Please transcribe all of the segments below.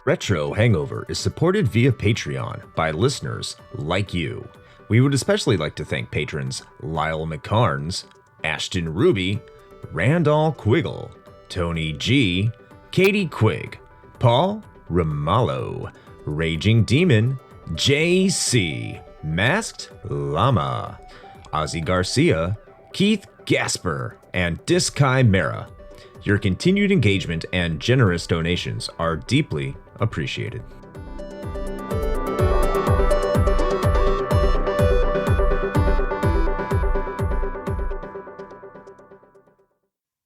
Retro Hangover is supported via Patreon by listeners like you. We would especially like to thank patrons Lyle McCarnes, Ashton Ruby, Randall Quiggle, Tony G, Katie Quigg, Paul Ramallo, Raging Demon, JC, Masked Llama, Ozzy Garcia, Keith Gasper, and Diskai Mera. Your continued engagement and generous donations are deeply appreciated.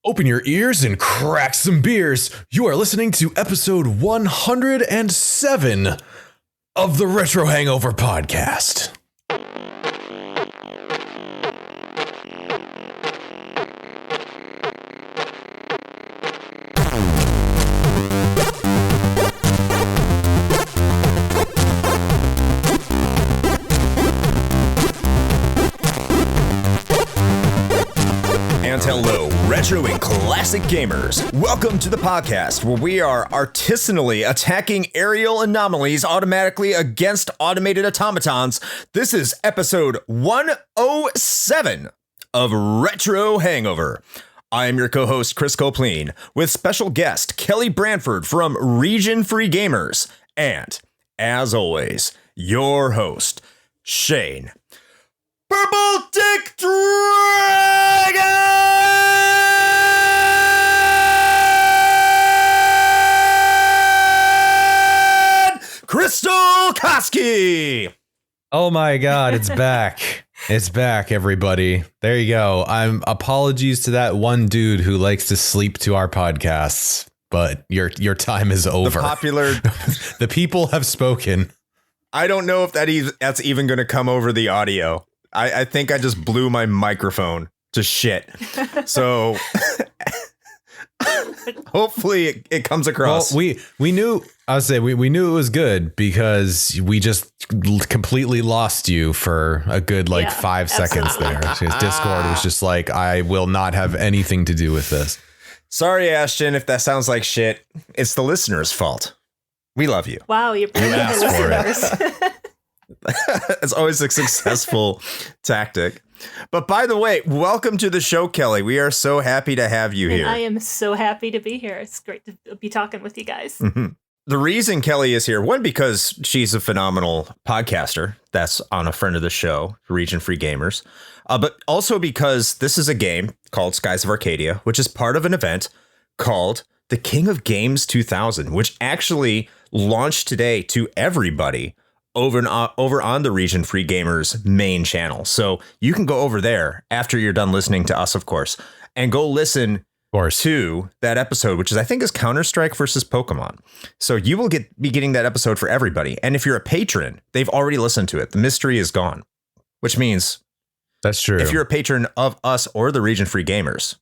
Open your ears and crack some beers. You are listening to episode 107 of the Retro Hangover podcast. Hello, retro and classic gamers. Welcome to the podcast where we are artisanally attacking aerial anomalies automatically against automated automatons. This is episode 107 of Retro Hangover. I am your co-host, Chris Copleen, with special guest Kelly Branford from Region Free Gamers, and, as always, your host, Shane Purple Dick Dragon! Crystal Koski! Oh my god, it's back. It's back, everybody. There you go. Apologies to that one dude who likes to sleep to our podcasts, but your time is over. The people have spoken. I don't know if that's even going to come over the audio. I think I just blew my microphone to shit. So hopefully it comes across. Well, we knew we knew it was good because we just completely lost you for a good 5 seconds there. Because Discord was just like, I will not have anything to do with this. Sorry, Ashton, if that sounds like shit. It's the listener's fault. We love you. Wow, you're bringing the listeners. It's always a successful tactic. But by the way, welcome to the show, Kelly. We are so happy to have you here. I am so happy to be here. It's great to be talking with you guys. Mm-hmm. The reason Kelly is here, one, because she's a phenomenal podcaster. That's on a friend of the show, Region Free Gamers. But also because this is a game called Skies of Arcadia, which is part of an event called the King of Games 2000, which actually launched today to everybody over on the Region Free Gamers main channel. So you can go over there after you're done listening to us, of course, and go listen to that episode, which I think is Counter-Strike versus Pokemon. So you will be getting that episode for everybody. And if you're a patron, they've already listened to it. The mystery is gone, which means that's true. If you're a patron of us or the Region Free Gamers,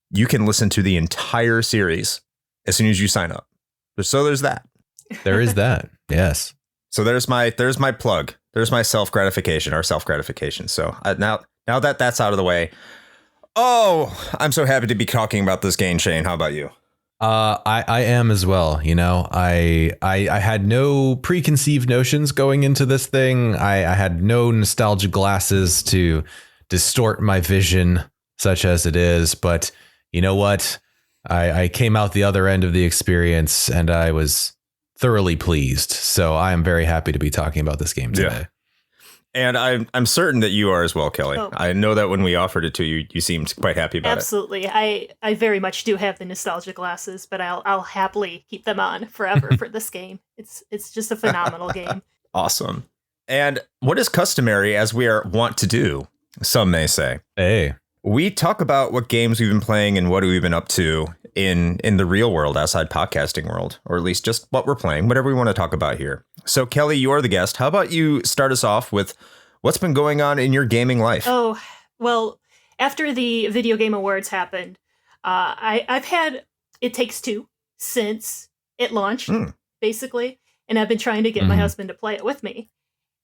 you can listen to the entire series as soon as you sign up. So there's that. There is that. Yes. So there's my plug. There's my self-gratification, our self-gratification. So now that that's out of the way. Oh, I'm so happy to be talking about this game, Shane. How about you? I am as well. You know, I had no preconceived notions going into this thing. I had no nostalgia glasses to distort my vision, such as it is. But you know what? I came out the other end of the experience and I was thoroughly pleased. So I am very happy to be talking about this game today. And I'm certain that you are as well, Kelly. Oh. I know that when we offered it to you, you seemed quite happy about Absolutely. I very much do have the nostalgia glasses, but I'll happily keep them on forever for this game. It's just a phenomenal game. Awesome. And what is customary, as we are wont to do, some may say. Hey. We talk about what games we've been playing and what we've been up to in the real world, outside podcasting world, or at least just what we're playing, whatever we want to talk about here. So, Kelly, you're the guest. How about you start us off with what's been going on in your gaming life? Oh, well, after the Video Game Awards happened, I've had It Takes Two since it launched, basically, and I've been trying to get my husband to play it with me.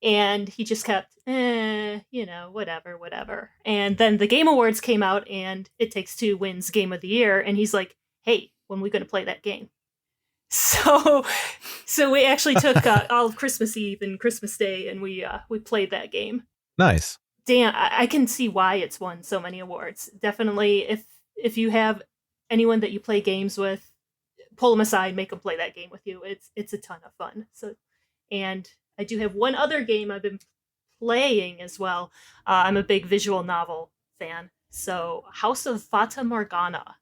And he just kept, whatever. And then the Game Awards came out, and It Takes Two wins Game of the Year. And he's like, hey, when are we going to play that game? So we actually took all of Christmas Eve and Christmas Day, and we played that game. Nice. Dan, I can see why it's won so many awards. Definitely, if you have anyone that you play games with, pull them aside, make them play that game with you. It's a ton of fun. So, and I do have one other game I've been playing as well. I'm a big visual novel fan. So House of Fata Morgana.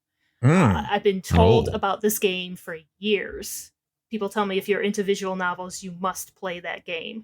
I've been told about this game for years. People tell me if you're into visual novels, you must play that game.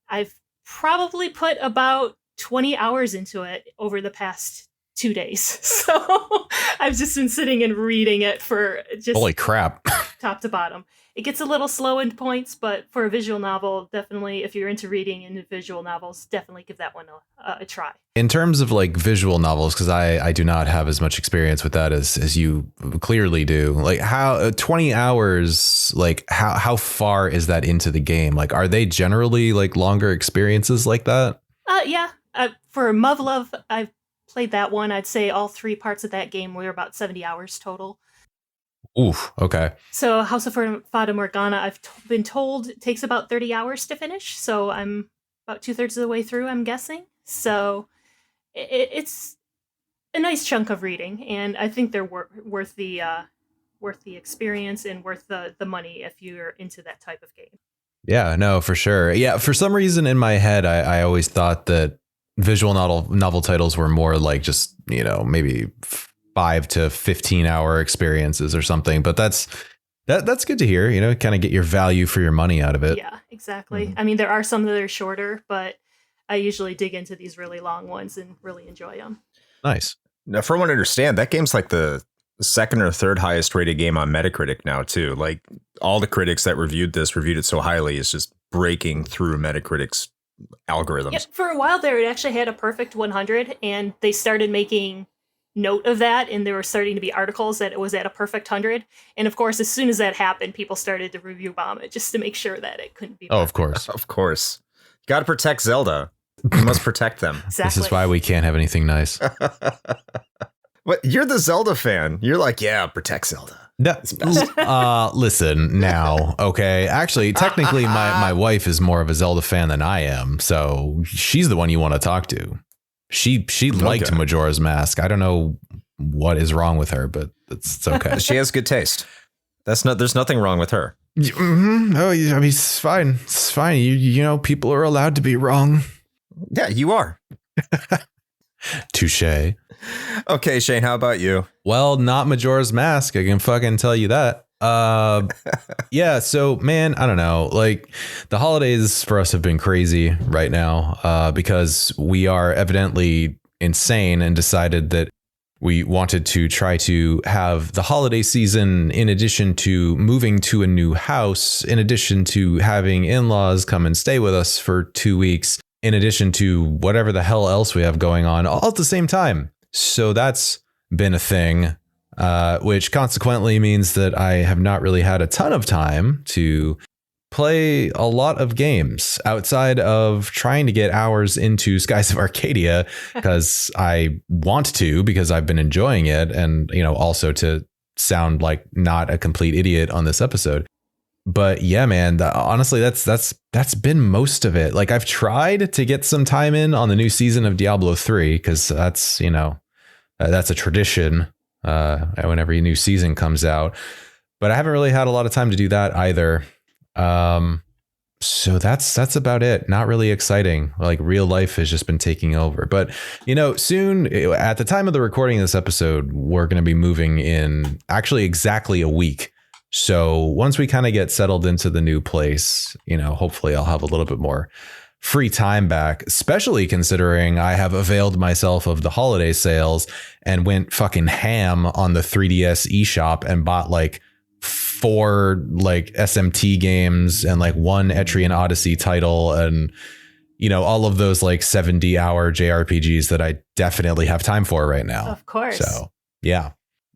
I've probably put about 20 hours into it over the past 2 days. So I've just been sitting and reading it for just holy crap. top to bottom. It gets a little slow in points, but for a visual novel, definitely, if you're into reading into visual novels, definitely give that one a try. In terms of like visual novels, because I do not have as much experience with that as you clearly do. Like how 20 hours, like how far is that into the game? Like, are they generally like longer experiences like that? Yeah. For Muv-Love, I've played that one. I'd say all 3 parts of that game were about 70 hours total. Oof. Okay. So House of Fata Morgana, I've been told it takes about 30 hours to finish. So I'm about 2/3 of the way through, I'm guessing. So it's a nice chunk of reading, and I think they're worth the experience and worth the money if you're into that type of game. Yeah, no, for sure. Yeah, for some reason in my head, I always thought that visual novel titles were more like just, maybe 5 to 15 hour experiences or something. But that's good to hear, kind of get your value for your money out of it. Yeah, exactly. I mean, there are some that are shorter, but I usually dig into these really long ones and really enjoy them. Nice. Now, from what I understand, that game's like the second or third highest rated game on Metacritic now, too. Like all the critics that reviewed it so highly, it's just breaking through Metacritic's algorithms. Yep, for a while there, it actually had a perfect 100, and they started making note of that, and there were starting to be articles that it was at a perfect 100. And of course, as soon as that happened, people started to review bomb it just to make sure that it couldn't be. Oh, of course. Of course. You got to protect Zelda. You must protect them. Exactly. This is why we can't have anything nice. But you're the Zelda fan. You're like, yeah, protect Zelda. No, listen now. Okay. Actually, technically, my wife is more of a Zelda fan than I am. So she's the one you want to talk to. She liked Majora's Mask. I don't know what is wrong with her, but it's okay. She has good taste. There's nothing wrong with her. Mm-hmm. Oh, I mean, it's fine. It's fine. You people are allowed to be wrong. Yeah, you are. Touche. Okay, Shane, how about you? Well, not Majora's Mask. I can fucking tell you that. Yeah. So, man, I don't know. Like the holidays for us have been crazy right now because we are evidently insane and decided that we wanted to try to have the holiday season in addition to moving to a new house, in addition to having in-laws come and stay with us for 2 weeks, in addition to whatever the hell else we have going on all at the same time. So that's been a thing, which consequently means that I have not really had a ton of time to play a lot of games outside of trying to get hours into Skies of Arcadia because I want to, because I've been enjoying it. And, also to sound like not a complete idiot on this episode. But yeah, man, honestly, that's been most of it. Like I've tried to get some time in on the new season of Diablo 3 because that's a tradition whenever a new season comes out. But I haven't really had a lot of time to do that either. So that's about it. Not really exciting. Like real life has just been taking over. But, soon at the time of the recording of this episode, we're going to be moving in actually exactly a week. So once we kind of get settled into the new place, hopefully I'll have a little bit more free time back, especially considering I have availed myself of the holiday sales and went fucking ham on the 3DS eShop and bought like 4 like SMT games and like 1 Etrian Odyssey title and all of those like 70-hour JRPGs that I definitely have time for right now. Of course. So yeah.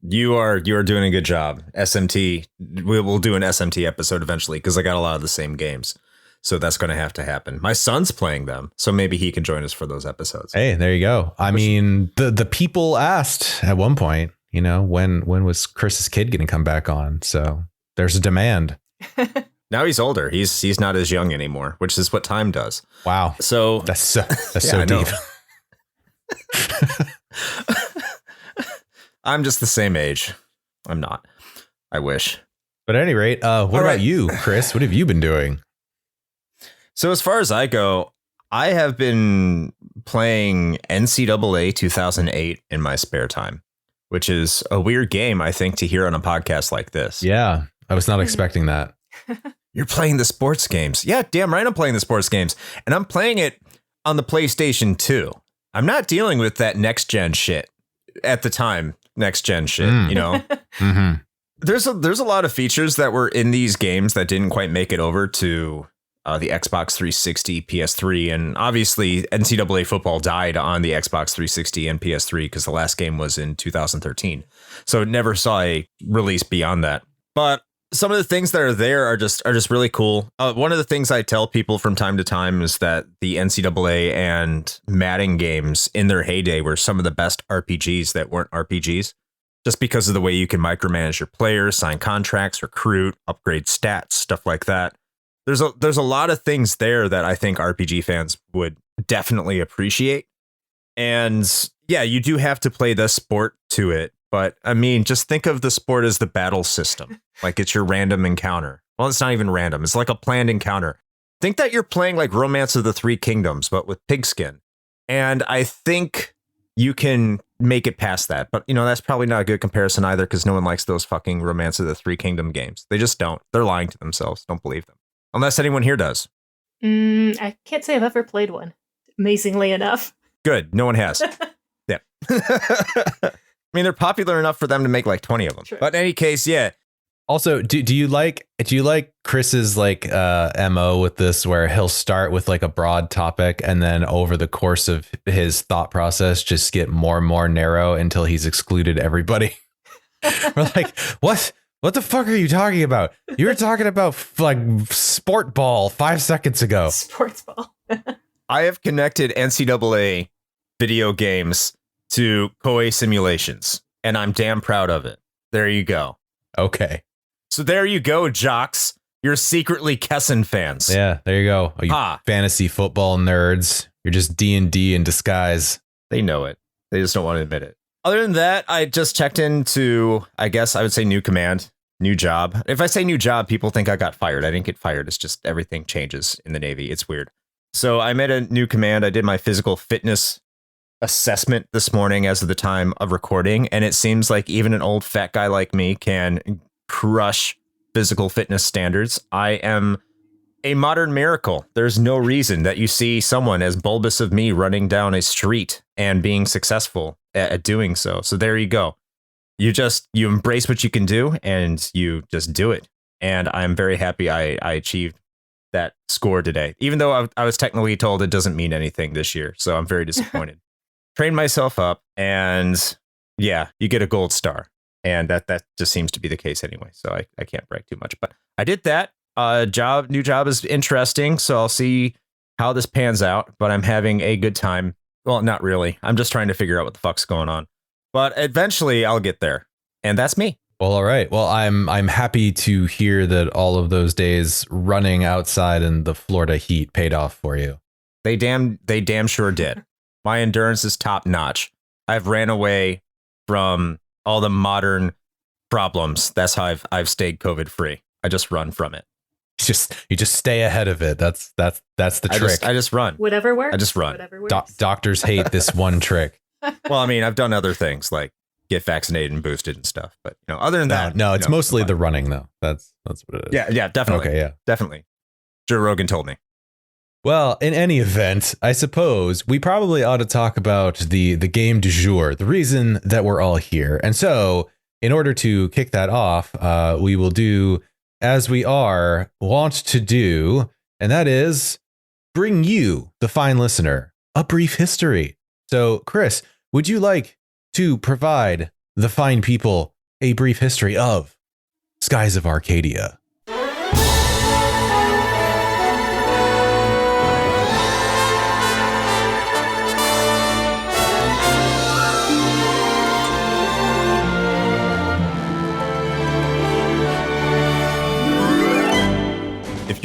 You are doing a good job. SMT. We'll do an SMT episode eventually because I got a lot of the same games. So that's going to have to happen. My son's playing them, so maybe he can join us for those episodes. Hey, there you go. I mean, the people asked at one point, when was Chris's kid going to come back on? So there's a demand. Now he's older. He's not as young anymore, which is what time does. Wow. So that's so deep. I'm just the same age. I'm not. I wish. But at any rate, what about you, Chris? What have you been doing? So as far as I go, I have been playing NCAA 2008 in my spare time, which is a weird game, I think, to hear on a podcast like this. Yeah, I was not expecting that. You're playing the sports games. Yeah, damn right I'm playing the sports games. And I'm playing it on the PlayStation 2. I'm not dealing with that next gen shit at the time. Next gen shit, Mm-hmm. There's a lot of features that were in these games that didn't quite make it over to the Xbox 360, PS3, and obviously NCAA football died on the Xbox 360 and PS3 because the last game was in 2013. So it never saw a release beyond that. But some of the things that are there are just really cool. One of the things I tell people from time to time is that the NCAA and Madden games in their heyday were some of the best RPGs that weren't RPGs, just because of the way you can micromanage your players, sign contracts, recruit, upgrade stats, stuff like that. There's a lot of things there that I think RPG fans would definitely appreciate. And yeah, you do have to play the sport to it. But I mean, just think of the sport as the battle system. Like it's your random encounter. Well, it's not even random. It's like a planned encounter. Think that you're playing like Romance of the Three Kingdoms, but with pigskin. And I think you can make it past that. But, that's probably not a good comparison either because no one likes those fucking Romance of the Three Kingdom games. They just don't. They're lying to themselves. Don't believe them. Unless anyone here does. I can't say I've ever played one, amazingly enough. Good. No one has. Yeah. I mean, they're popular enough for them to make like 20 of them. True. But in any case, yeah. Also, do you like Chris's like MO with this, where he'll start with like a broad topic and then over the course of his thought process just get more and more narrow until he's excluded everybody? We're like, what the fuck are you talking about? You were talking about like sport ball 5 seconds ago. Sports ball. I have connected NCAA video games to Koei simulations, and I'm damn proud of it. There you go. Okay. So there you go, jocks. You're secretly Kessen fans. Yeah, there you go. You fantasy football nerds. You're just D&D in disguise. They know it. They just don't want to admit it. Other than that, I just checked into, I guess I would say new command, new job. If I say new job, people think I got fired. I didn't get fired. It's just everything changes in the Navy. It's weird. So I made a new command. I did my physical fitness assessment this morning as of the time of recording. And it seems like even an old fat guy like me can crush physical fitness standards. I am a modern miracle. There's no reason that you see someone as bulbous as me running down a street and being successful at doing so. So there you go. You embrace what you can do and you just do it. And I'm very happy I achieved that score today, even though I was technically told it doesn't mean anything this year. So I'm very disappointed. Trained myself up and yeah, you get a gold star. And that just seems to be the case anyway. So I can't brag too much, but I did that. New job is interesting. So I'll see how this pans out, but I'm having a good time. Well, not really. I'm just trying to figure out what the fuck's going on, but eventually I'll get there. And that's me. Well, all right. Well, I'm happy to hear that all of those days running outside in the Florida heat paid off for you. They damn sure did. My endurance is top notch. I've ran away from all the modern problems. That's how I've stayed COVID free. I just run from it. You just stay ahead of it. That's the trick. I just run. Whatever works. I just run. Whatever works. Doctors hate this one trick. Well, I mean, I've done other things like get vaccinated and boosted and stuff, but other than that, no, it's mostly the running though. That's what it is. Yeah, definitely. Okay, yeah, definitely. Joe Rogan told me. Well, in any event, I suppose we probably ought to talk about the game du jour, the reason that we're all here. And so, in order to kick that off, we will do as we want to do, and that is bring you, the fine listener, a brief history. So, Chris, would you like to provide the fine people a brief history of Skies of Arcadia?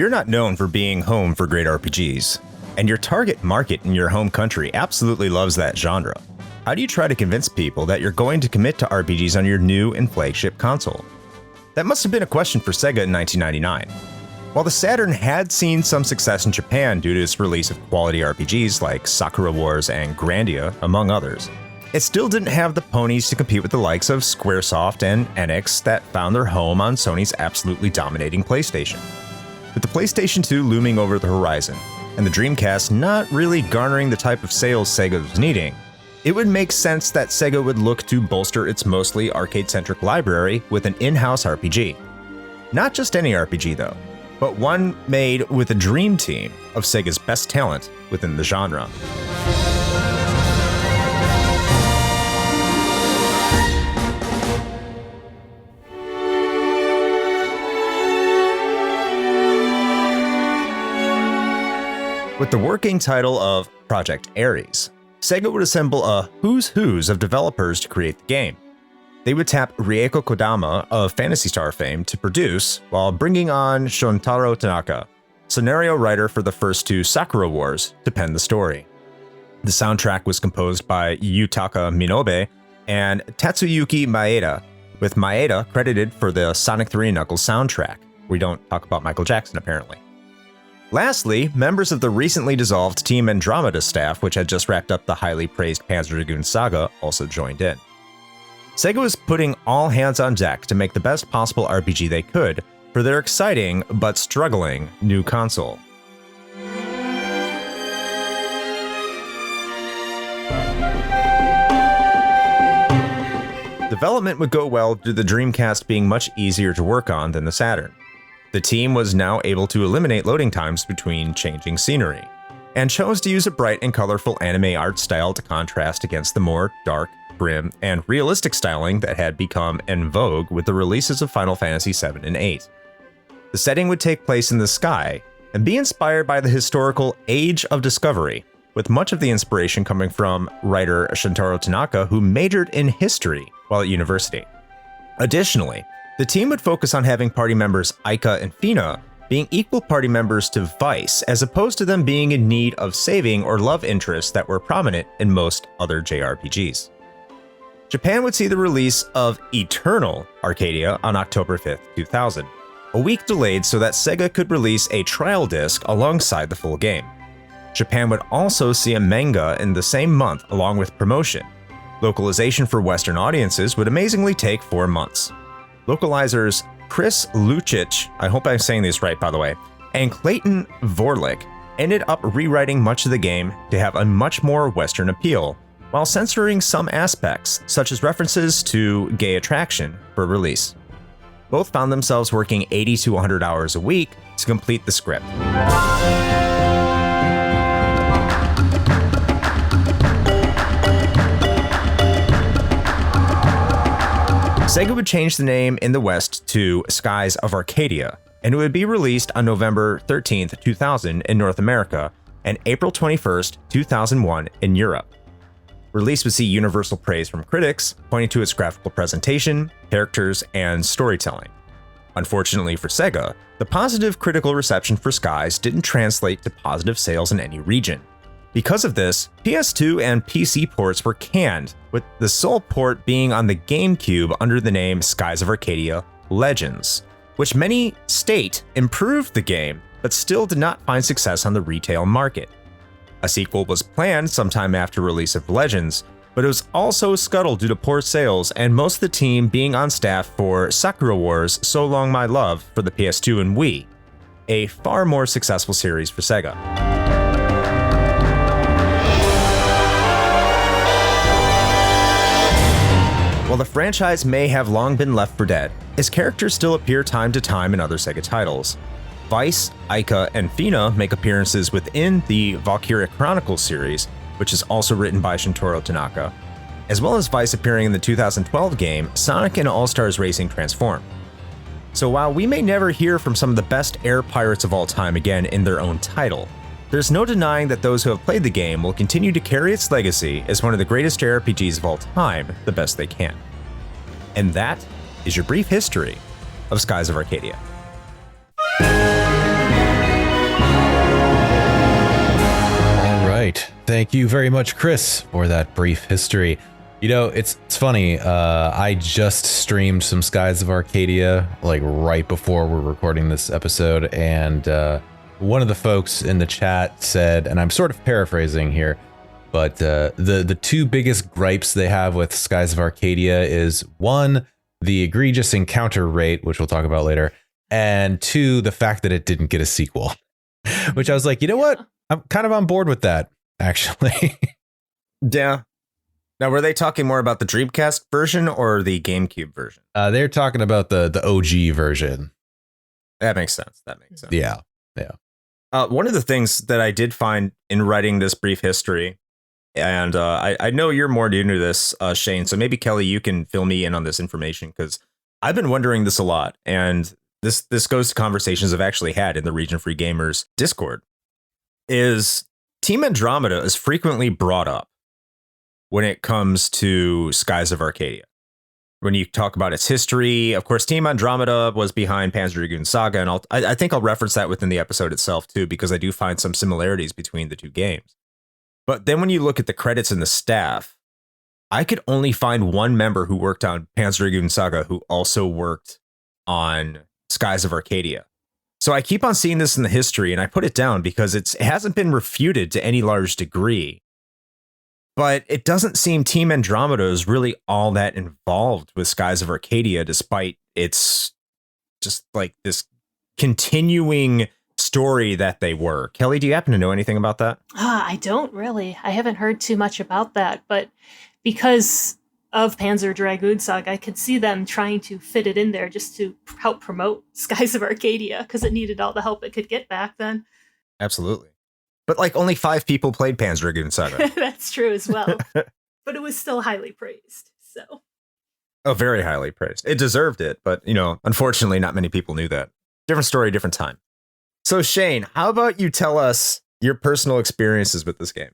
you're not known for being home for great RPGs, and your target market in your home country absolutely loves that genre, how do you try to convince people that you're going to commit to RPGs on your new and flagship console? That must have been a question for Sega in 1999. While the Saturn had seen some success in Japan due to its release of quality RPGs like Sakura Wars and Grandia, among others, it still didn't have the ponies to compete with the likes of Squaresoft and Enix that found their home on Sony's absolutely dominating PlayStation. With the PlayStation 2 looming over the horizon, and the Dreamcast not really garnering the type of sales Sega was needing, it would make sense that Sega would look to bolster its mostly arcade-centric library with an in-house RPG. Not just any RPG though, but one made with a dream team of Sega's best talent within the genre. With the working title of Project Aries, Sega would assemble a who's who's of developers to create the game. They would tap Rieko Kodama of Phantasy Star fame to produce, while bringing on Shuntaro Tanaka, scenario writer for the first two Sakura Wars, to pen the story. The soundtrack was composed by Yutaka Minobe and Tatsuyuki Maeda, with Maeda credited for the Sonic 3 and Knuckles soundtrack. We don't talk about Michael Jackson, apparently. Lastly, members of the recently dissolved Team Andromeda staff, which had just wrapped up the highly praised Panzer Dragoon Saga, also joined in. Sega was putting all hands on deck to make the best possible RPG they could for their exciting but struggling new console. Development would go well due to the Dreamcast being much easier to work on than the Saturn. The team was now able to eliminate loading times between changing scenery, and chose to use a bright and colorful anime art style to contrast against the more dark, grim, and realistic styling that had become en vogue with the releases of Final Fantasy VII and VIII. The setting would take place in the sky, and be inspired by the historical Age of Discovery, with much of the inspiration coming from writer Shuntaro Tanaka, who majored in history while at university. Additionally, the team would focus on having party members Aika and Fina being equal party members to Vice, as opposed to them being in need of saving or love interests that were prominent in most other JRPGs. Japan would see the release of Eternal Arcadia on October 5th, 2000, a week delayed so that Sega could release a trial disc alongside the full game. Japan would also see a manga in the same month along with promotion. Localization for Western audiences would amazingly take 4 months. Localizers Chris Lucic, I hope I'm saying this right by the way, and Clayton Vorlick ended up rewriting much of the game to have a much more Western appeal, while censoring some aspects, such as references to gay attraction, for release. Both found themselves working 80 to 100 hours a week to complete the script. Sega would change the name in the West to Skies of Arcadia, and it would be released on November 13th, 2000 in North America, and April 21st, 2001 in Europe. Release would see universal praise from critics, pointing to its graphical presentation, characters, and storytelling. Unfortunately for Sega, the positive critical reception for Skies didn't translate to positive sales in any region. Because of this, PS2 and PC ports were canned, with the sole port being on the GameCube under the name Skies of Arcadia Legends, which many state improved the game, but still did not find success on the retail market. A sequel was planned sometime after release of Legends, but it was also scuttled due to poor sales and most of the team being on staff for Sakura Wars So Long My Love for the PS2 and Wii, a far more successful series for Sega. While the franchise may have long been left for dead, its characters still appear time to time in other Sega titles. Vice, Aika, and Fina make appearances within the Valkyria Chronicles series, which is also written by Shuntaro Tanaka, as well as Vice appearing in the 2012 game Sonic and All-Stars Racing Transform. So while we may never hear from some of the best air pirates of all time again in their own title, there's no denying that those who have played the game will continue to carry its legacy as one of the greatest JRPGs of all time the best they can. And that is your brief history of Skies of Arcadia. Thank you very much, Chris, for that brief history. You know, it's funny. I just streamed some Skies of Arcadia like right before we're recording this episode, and one of the folks in the chat said, and I'm sort of paraphrasing here, but the two biggest gripes they have with Skies of Arcadia is one, the egregious encounter rate, which we'll talk about later, and two, the fact that it didn't get a sequel. Which I was like, you know what? I'm kind of on board with that, actually. Yeah. Now, were they talking more about the Dreamcast version or the GameCube version? They're talking about the OG version. That makes sense. Yeah. One of the things that I did find in writing this brief history, and I know you're more new to this, Shane, so maybe Kelly, you can fill me in on this information, because I've been wondering this a lot, and this goes to conversations I've actually had in the Region Free Gamers Discord, is Team Andromeda is frequently brought up when it comes to Skies of Arcadia. When you talk about its history, of course, Team Andromeda was behind Panzer Dragoon Saga, and I think I'll reference that within the episode itself, too, because I do find some similarities between the two games. But then when you look at the credits and the staff, I could only find one member who worked on Panzer Dragoon Saga who also worked on Skies of Arcadia. So I keep on seeing this in the history, and I put it down because it hasn't been refuted to any large degree. But it doesn't seem Team Andromeda is really all that involved with Skies of Arcadia, despite its just like this continuing story that they were. Kelly, do you happen to know anything about that? I don't really. I haven't heard too much about that, but because of Panzer Dragoon Saga, I could see them trying to fit it in there just to help promote Skies of Arcadia, because it needed all the help it could get back then. Absolutely. But like only 5 people played Panzer Dragoon Saga. That's true as well. But it was still highly praised. So. Oh, very highly praised. It deserved it. But, you know, unfortunately, not many people knew that. Different story, different time. So, Shane, how about you tell us your personal experiences with this game?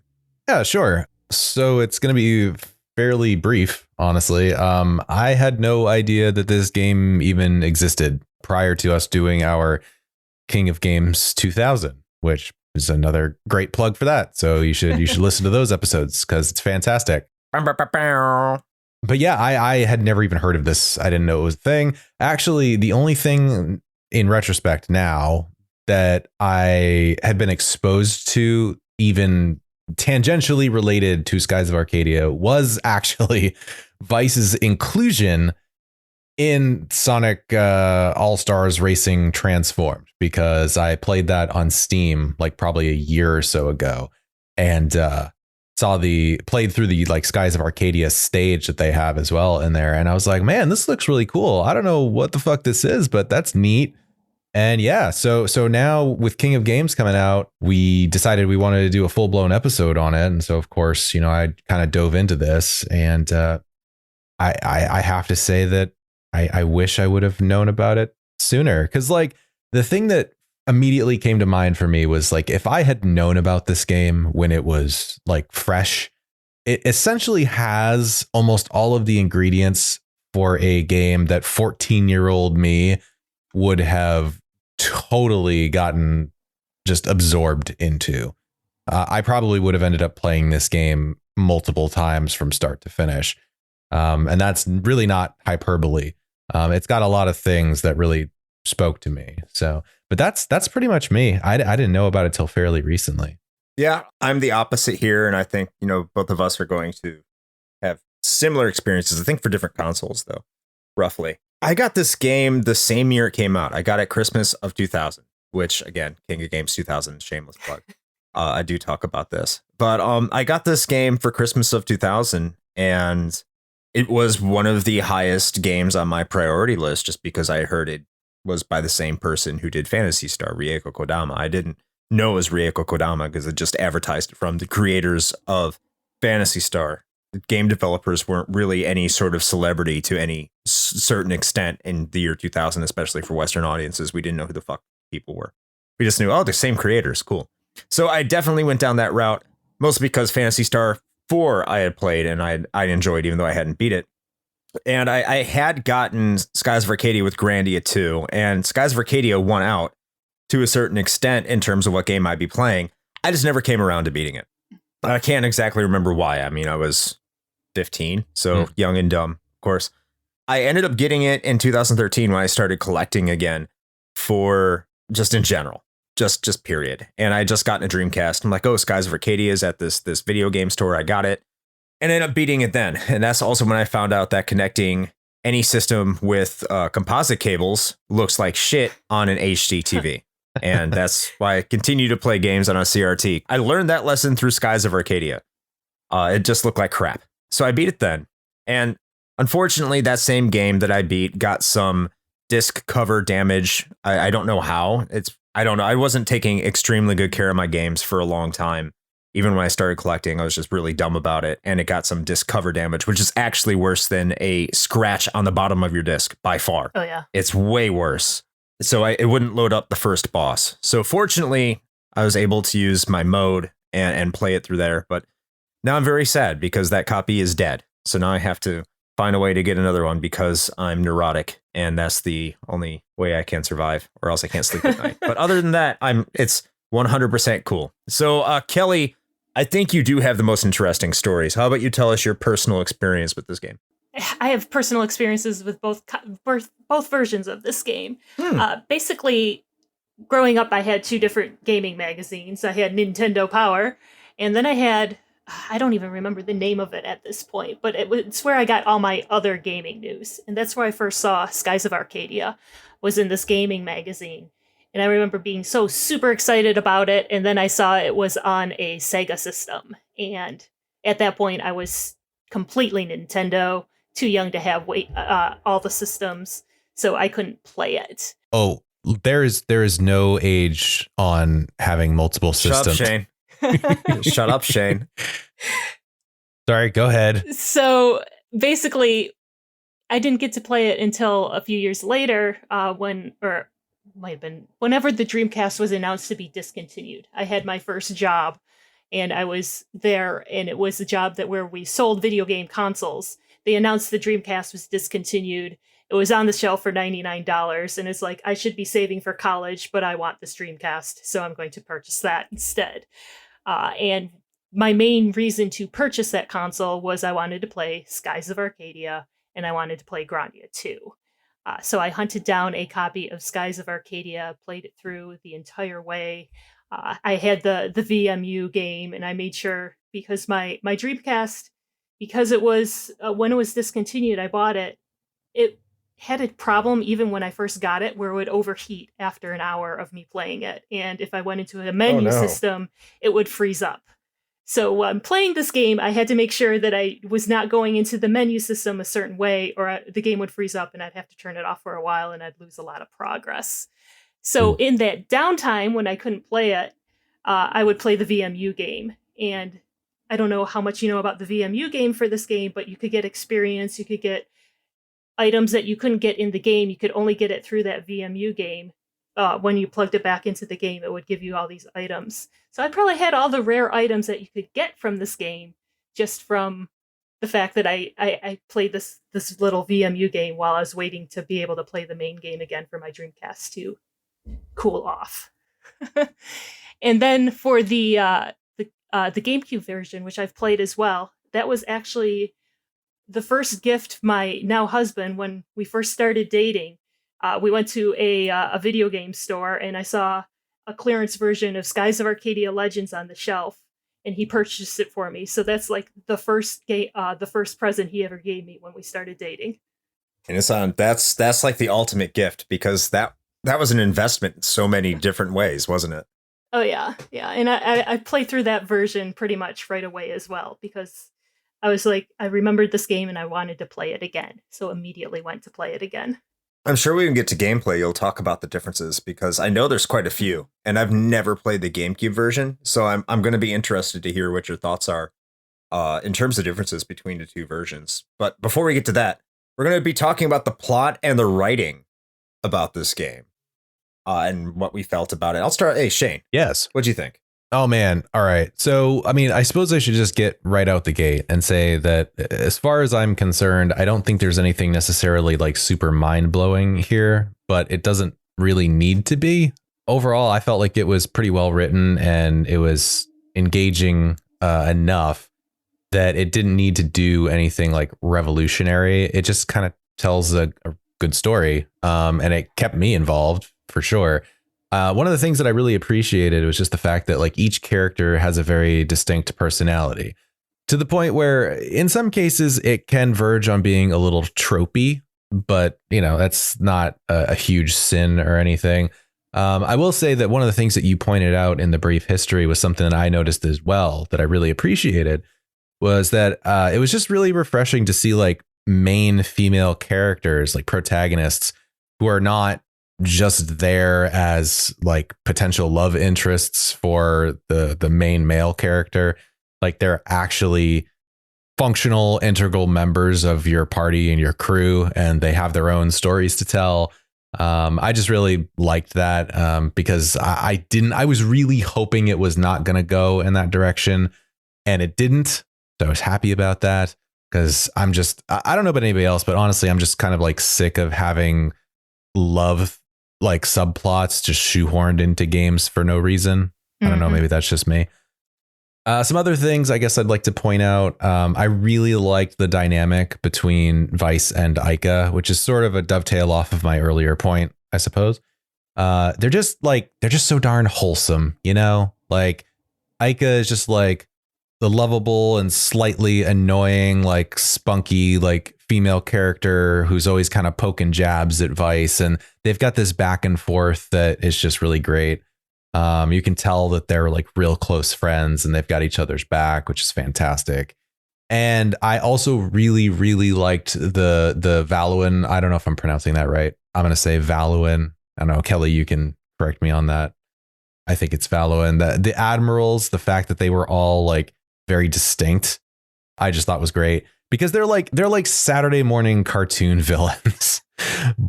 Yeah, sure. So it's going to be fairly brief, honestly. I had no idea that this game even existed prior to us doing our King of Games 2000, which is another great plug for that. So you should listen to those episodes because it's fantastic. But yeah, I had never even heard of this. I didn't know it was a thing. Actually, the only thing in retrospect now that I had been exposed to, even tangentially related to Skies of Arcadia, was actually Vice's inclusion in Sonic All-Stars Racing Transformed, because I played that on Steam like probably a year or so ago, and played through the like Skies of Arcadia stage that they have as well in there, and I was like, man, this looks really cool. I don't know what the fuck this is, but that's neat. And yeah, so now with King of Games coming out, we decided we wanted to do a full-blown episode on it, and so of course, you know, I kind of dove into this, and I have to say that I wish I would have known about it sooner, because like the thing that immediately came to mind for me was like, if I had known about this game when it was like fresh, it essentially has almost all of the ingredients for a game that 14-year-old me would have totally gotten just absorbed into. I probably would have ended up playing this game multiple times from start to finish. And that's really not hyperbole. It's got a lot of things that really spoke to me. So, but that's pretty much me. I didn't know about it till fairly recently. Yeah, I'm the opposite here. And I think, you know, both of us are going to have similar experiences. I think for different consoles, though, roughly. I got this game the same year it came out. I got it Christmas of 2000, which, again, King of Games 2000, shameless plug. I do talk about this. But I got this game for Christmas of 2000, and it was one of the highest games on my priority list just because I heard it was by the same person who did Phantasy Star, Rieko Kodama. I didn't know it was Rieko Kodama because it just advertised it from the creators of Phantasy Star. The game developers weren't really any sort of celebrity to any certain extent in the year 2000, especially for Western audiences. We didn't know who the fuck people were. We just knew, oh, the same creators. Cool. So I definitely went down that route, mostly because Phantasy Star 4 I had played and I enjoyed, even though I hadn't beat it. And I had gotten Skies of Arcadia with Grandia 2, and Skies of Arcadia won out to a certain extent in terms of what game I'd be playing. I just never came around to beating it. I can't exactly remember why. I mean, I was 15, so young and dumb, of course. I ended up getting it in 2013 when I started collecting again for just in general, just period. And I just gotten a Dreamcast. I'm like, oh, Skies of Arcadia is at this video game store. I got it and ended up beating it then. And that's also when I found out that connecting any system with composite cables looks like shit on an HD TV. And that's why I continue to play games on a CRT. I learned that lesson through Skies of Arcadia. It just looked like crap. So I beat it then. And unfortunately, that same game that I beat got some disc cover damage. I don't know how. I don't know. I wasn't taking extremely good care of my games for a long time. Even when I started collecting, I was just really dumb about it. And it got some disc cover damage, which is actually worse than a scratch on the bottom of your disc by far. Oh, yeah. It's way worse. So it wouldn't load up the first boss. So fortunately, I was able to use my mode and play it through there. But now I'm very sad because that copy is dead. So now I have to find a way to get another one because I'm neurotic. And that's the only way I can survive, or else I can't sleep at night. But other than that, it's 100% cool. So Kelly, I think you do have the most interesting stories. How about you tell us your personal experience with this game? I have personal experiences with both versions of this game. Basically, growing up, I had two different gaming magazines. I had Nintendo Power, and then I had, I don't even remember the name of it at this point, but it's where I got all my other gaming news. And that's where I first saw Skies of Arcadia, was in this gaming magazine. And I remember being so super excited about it. And then I saw it was on a Sega system. And at that point, I was completely Nintendo, too young to have all the systems, so I couldn't play it. Oh, there is no age on having multiple systems. Shut up, Shane. Shut up, Shane. Sorry, go ahead. So basically, I didn't get to play it until a few years later, whenever the Dreamcast was announced to be discontinued. I had my first job, and I was there, and it was a job where we sold video game consoles. They announced the Dreamcast was discontinued. It was on the shelf for $99, and it's like, I should be saving for college, but I want this Dreamcast, so I'm going to purchase that instead. And my main reason to purchase that console was I wanted to play Skies of Arcadia, and I wanted to play Grandia 2. So I hunted down a copy of Skies of Arcadia, played it through the entire way. I had the VMU game, and I made sure, because my Dreamcast, because it was when it was discontinued, I bought it. It had a problem even when I first got it, where it would overheat after an hour of me playing it, and if I went into a menu system, it would freeze up. So when playing this game, I had to make sure that I was not going into the menu system a certain way, or the game would freeze up and I'd have to turn it off for a while and I'd lose a lot of progress. So in that downtime, when I couldn't play it, I would play the VMU game. And I don't know how much you know about the VMU game for this game, but you could get experience, you could get items that you couldn't get in the game. You could only get it through that VMU game. When you plugged it back into the game, it would give you all these items. So I probably had all the rare items that you could get from this game just from the fact that I played this little VMU game while I was waiting to be able to play the main game again for my Dreamcast to cool off. And then for the GameCube version, which I've played as well, that was actually the first gift my now husband, when we first started dating. We went to a video game store, and I saw a clearance version of Skies of Arcadia Legends on the shelf, and he purchased it for me. So that's like the first present he ever gave me when we started dating. And that's like the ultimate gift, because that was an investment in so many different ways, wasn't it? Oh yeah, yeah. And I played through that version pretty much right away as well, because I was like, I remembered this game and I wanted to play it again, so immediately went to play it again. I'm sure when we get to gameplay, you'll talk about the differences, because I know there's quite a few, and I've never played the GameCube version, so I'm going to be interested to hear what your thoughts are in terms of differences between the two versions. But before we get to that, we're going to be talking about the plot and the writing about this game and what we felt about it. I'll start. Hey, Shane. Yes. What'd you think? Oh, man. All right. So, I mean, I suppose I should just get right out the gate and say that as far as I'm concerned, I don't think there's anything necessarily like super mind blowing here, but it doesn't really need to be. Overall, I felt like it was pretty well written and it was engaging enough that it didn't need to do anything like revolutionary. It just kind of tells a good story. And it kept me involved for sure. One of the things that I really appreciated was just the fact that like each character has a very distinct personality, to the point where in some cases it can verge on being a little tropey, but you know, that's not a huge sin or anything. I will say that one of the things that you pointed out in the brief history was something that I noticed as well that I really appreciated, was that it was just really refreshing to see like main female characters, like protagonists, who are not just there as like potential love interests for the main male character. Like they're actually functional, integral members of your party and your crew, and they have their own stories to tell. I just really liked that because I was really hoping it was not going to go in that direction, and it didn't. So I was happy about that, because I don't know about anybody else, but honestly, I'm just kind of like sick of having love like subplots just shoehorned into games for no reason. I don't know. Maybe that's just me. Some other things I guess I'd like to point out. I really liked the dynamic between Vice and Ica, which is sort of a dovetail off of my earlier point, I suppose. They're just so darn wholesome, you know, like Ica is just like the lovable and slightly annoying, like spunky, like female character who's always kind of poking jabs at Vice. And they've got this back and forth that is just really great. You can tell that they're like real close friends and they've got each other's back, which is fantastic. And I also really, really liked the Valuin. I don't know if I'm pronouncing that right. I'm going to say Valuin. I don't know. Kelly, you can correct me on that. I think it's Valuin. The admirals, the fact that they were all like very distinct, I just thought was great, because they're like Saturday morning cartoon villains.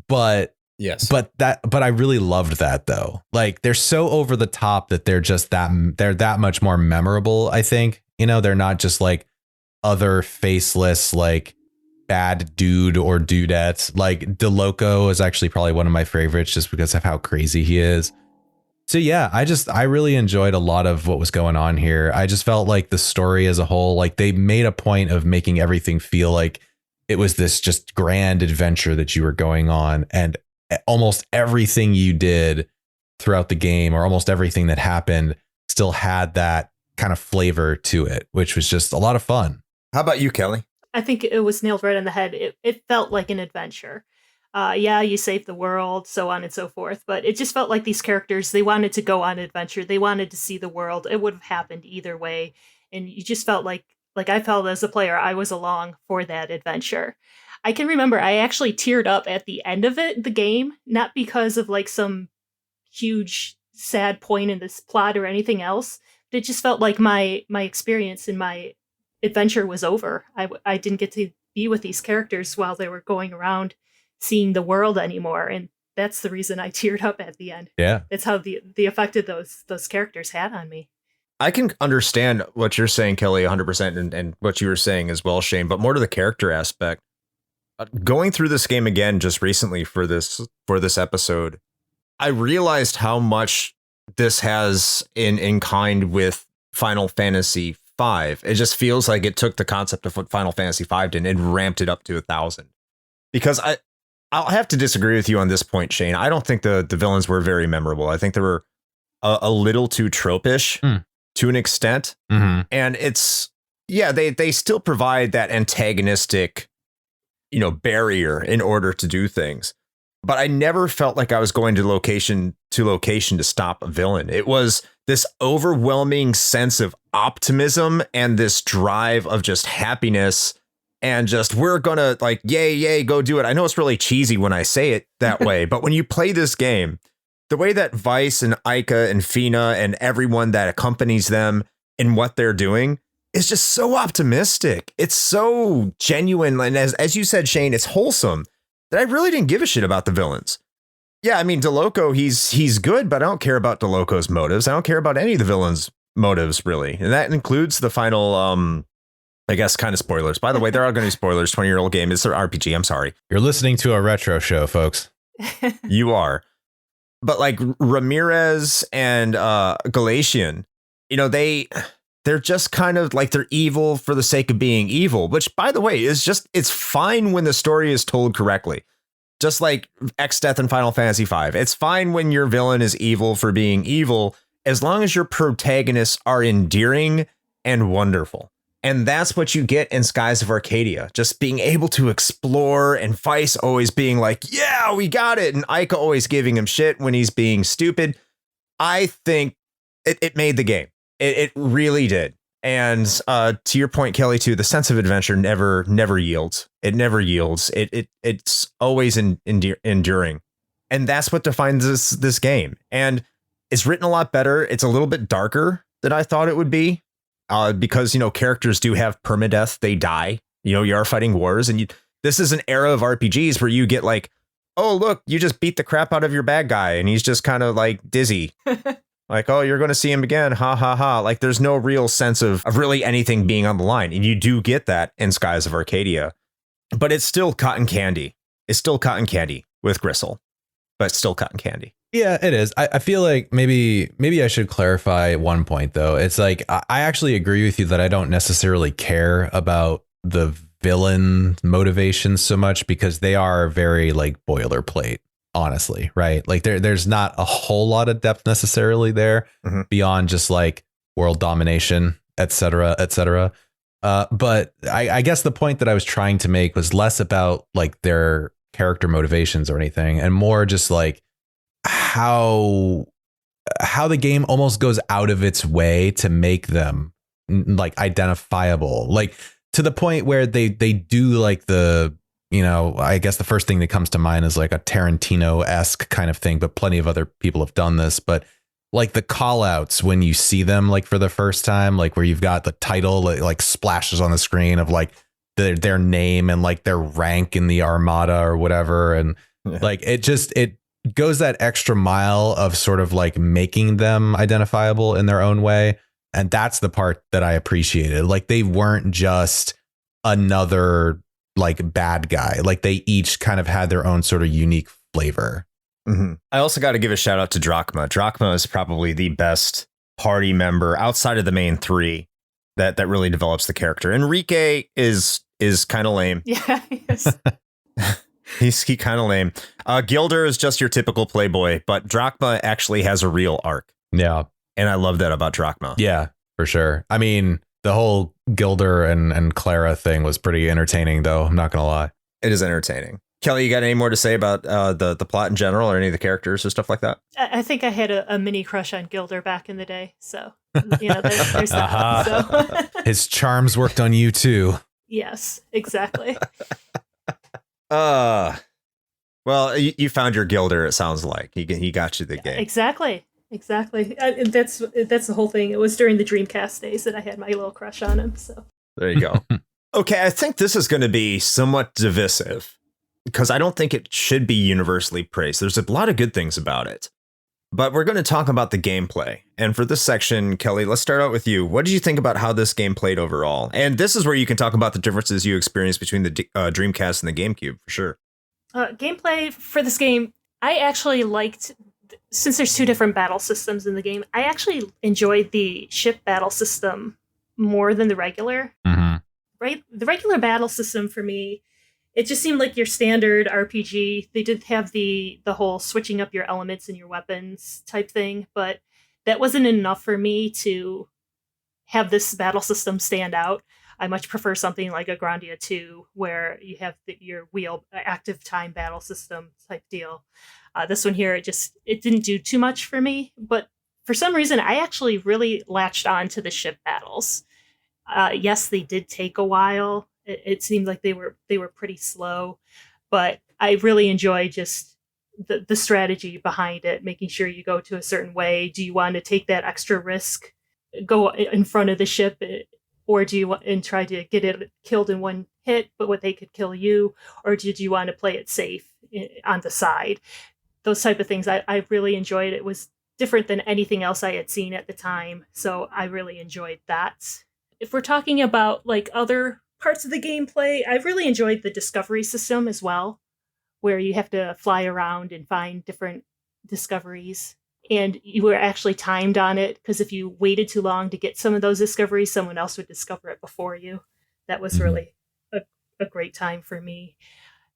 But yes, but I really loved that though. Like they're so over the top that they're that much more memorable. I think, you know, they're not just like other faceless, like bad dude or dudette. Like DeLoco is actually probably one of my favorites just because of how crazy he is. So yeah, I really enjoyed a lot of what was going on here. I just felt like the story as a whole, like they made a point of making everything feel like it was this just grand adventure that you were going on, and almost everything you did throughout the game, or almost everything that happened, still had that kind of flavor to it, which was just a lot of fun. How about you, Kelly? I think it was nailed right on the head. It felt like an adventure. Yeah, you saved the world, so on and so forth. But it just felt like these characters, they wanted to go on an adventure. They wanted to see the world. It would have happened either way. And you just felt like I felt as a player, I was along for that adventure. I can remember I actually teared up at the end of the game, not because of like some huge sad point in this plot or anything else. But it just felt like my experience and my adventure was over. I didn't get to be with these characters while they were going around seeing the world anymore, and that's the reason I teared up at the end. Yeah, that's how the effect that those characters had on me. I can understand what you're saying, Kelly, 100%, and what you were saying as well, Shane. But more to the character aspect. Going through this game again just recently for this episode, I realized how much this has in kind with Final Fantasy V. It just feels like it took the concept of what Final Fantasy V did and ramped it up to 1,000. Because I'll have to disagree with you on this point, Shane. I don't think the villains were very memorable. I think they were a little too tropish to an extent. Mm-hmm. And they still provide that antagonistic, you know, barrier in order to do things. But I never felt like I was going to location to stop a villain. It was this overwhelming sense of optimism and this drive of just happiness. And just, we're gonna like, yay, go do it. I know it's really cheesy when I say it that way, but when you play this game, the way that Vice and Ica and Fina and everyone that accompanies them in what they're doing is just so optimistic. It's so genuine. And as you said, Shane, it's wholesome, that I really didn't give a shit about the villains. Yeah, I mean, DeLoco, he's good, but I don't care about DeLoco's motives. I don't care about any of the villains' motives, really. And that includes the final, I guess, kind of spoilers. By the way, there are going to be spoilers. 20-year-old game. It's an RPG. I'm sorry. You're listening to a retro show, folks. You are. But like Ramirez and Galatian, you know, they they're just kind of like they're evil for the sake of being evil, which, by the way, is just it's fine when the story is told correctly. Just like X Death in Final Fantasy V. It's fine when your villain is evil for being evil, as long as your protagonists are endearing and wonderful. And that's what you get in Skies of Arcadia. Just being able to explore, and Weiss always being like, yeah, we got it. And Ica always giving him shit when he's being stupid. I think it made the game. It really did. And to your point, Kelly, too, the sense of adventure never yields. It never yields. It's always enduring. And that's what defines this game. And it's written a lot better. It's a little bit darker than I thought it would be, because, characters do have permadeath. They die. You are fighting wars. And this is an era of RPGs where you get like, oh, look, you just beat the crap out of your bad guy and he's just kind of like dizzy. Like, oh, you're going to see him again. Ha, ha, ha. Like, there's no real sense of really anything being on the line. And you do get that in Skies of Arcadia. But it's still cotton candy. It's still cotton candy with gristle. But it's still cotton candy. Yeah, it is. I feel like maybe I should clarify one point, though. It's like, I actually agree with you that I don't necessarily care about the villain motivations so much, because they are very like boilerplate. Honestly, right? Like there's not a whole lot of depth necessarily there beyond just like world domination, et cetera, et cetera. But I guess the point that I was trying to make was less about like their character motivations or anything, and more just like how the game almost goes out of its way to make them like identifiable, like to the point where they do like the, I guess the first thing that comes to mind is like a Tarantino-esque kind of thing, but plenty of other people have done this. But like the call outs when you see them, like for the first time, like where you've got the title like splashes on the screen of like their name and like their rank in the armada or whatever. And like it goes that extra mile of sort of like making them identifiable in their own way. And that's the part that I appreciated. Like they weren't just another like bad guy. Like they each kind of had their own sort of unique flavor. I also got to give a shout out to Drachma. Drachma is probably the best party member outside of the main three that really develops the character. Enrique is kind of lame. Yeah, yes. He's kind of lame. Gilder is just your typical playboy, but Drachma actually has a real arc. Yeah. And I love that about Drachma. Yeah, for sure. I mean, the whole Gilder and Clara thing was pretty entertaining, though. I'm not going to lie. It is entertaining. Kelly, you got any more to say about the plot in general or any of the characters or stuff like that? I think I had a mini crush on Gilder back in the day. So, there's that. So. His charms worked on you, too. Yes, exactly. Well, you found your Gilder, it sounds like. He got you the game. Exactly. That's the whole thing. It was during the Dreamcast days that I had my little crush on him. So there you go. Okay, I think this is going to be somewhat divisive because I don't think it should be universally praised. There's a lot of good things about it, but we're going to talk about the gameplay. And for this section, Kelly, let's start out with you. What did you think about how this game played overall? And this is where you can talk about the differences you experienced between the Dreamcast and the GameCube, for sure. Gameplay for this game, I actually liked, since there's two different battle systems in the game, I actually enjoyed the ship battle system more than the regular. Right? The regular battle system for me, it just seemed like your standard RPG. They did have the whole switching up your elements and your weapons type thing, but that wasn't enough for me to have this battle system stand out. I much prefer something like a Grandia 2, where you have your wheel active time battle system type deal. This one here, it didn't do too much for me, but for some reason, I actually really latched on to the ship battles. Yes, they did take a while. It seemed like they were pretty slow, but I really enjoy just the strategy behind it, making sure you go to a certain way. Do you want to take that extra risk, go in front of the ship, or do you want and try to get it killed in one hit, but what they could kill you, or did you want to play it safe on the side? Those type of things I really enjoyed. It was different than anything else I had seen at the time, so I really enjoyed that. If we're talking about like other parts of the gameplay, I've really enjoyed the discovery system as well, where you have to fly around and find different discoveries. and you were actually timed on it, because if you waited too long to get some of those discoveries, someone else would discover it before you. That was really a great time for me.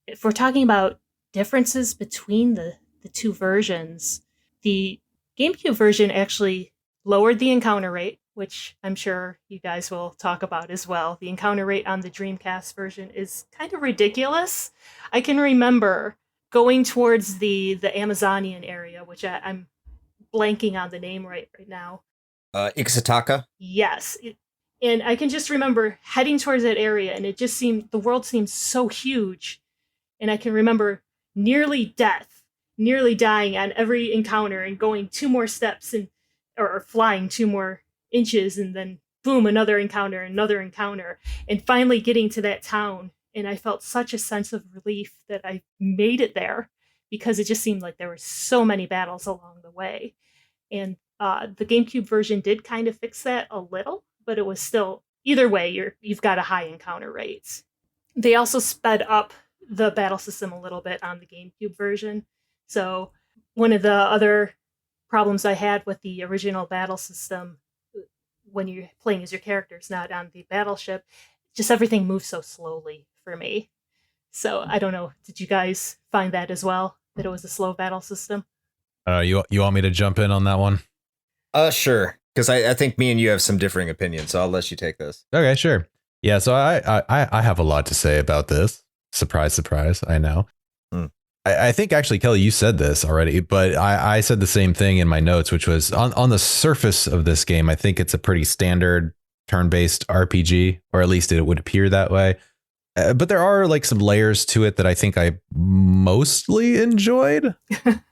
If we're talking about differences between the two versions, the GameCube version actually lowered the encounter rate, which I'm sure you guys will talk about as well. The encounter rate on the Dreamcast version is kind of ridiculous. I can remember going towards the Amazonian area, which I'm blanking on the name right now. Ixataka? Yes. And I can just remember heading towards that area, and it just seemed, the world seemed so huge. And I can remember nearly dying on every encounter and going 2 more steps or flying 2 more inches, and then boom, another encounter, and finally getting to that town. And I felt such a sense of relief that I made it there, because it just seemed like there were so many battles along the way. And the GameCube version did kind of fix that a little, but it was still, either way, you've got a high encounter rate. They also sped up the battle system a little bit on the GameCube version. So one of the other problems I had with the original battle system, when you're playing as your characters, not on the battleship, just everything moves so slowly for me. So I don't know, did you guys find that as well, that it was a slow battle system? You want me to jump in on that one? Sure. Because I think me and you have some differing opinions, so I'll let you take this. Okay, sure. Yeah, so I have a lot to say about this. Surprise, surprise, I know. I think actually, Kelly, you said this already, but I said the same thing in my notes, which was on the surface of this game, I think it's a pretty standard turn-based RPG, or at least it would appear that way. But there are like some layers to it that I think I mostly enjoyed.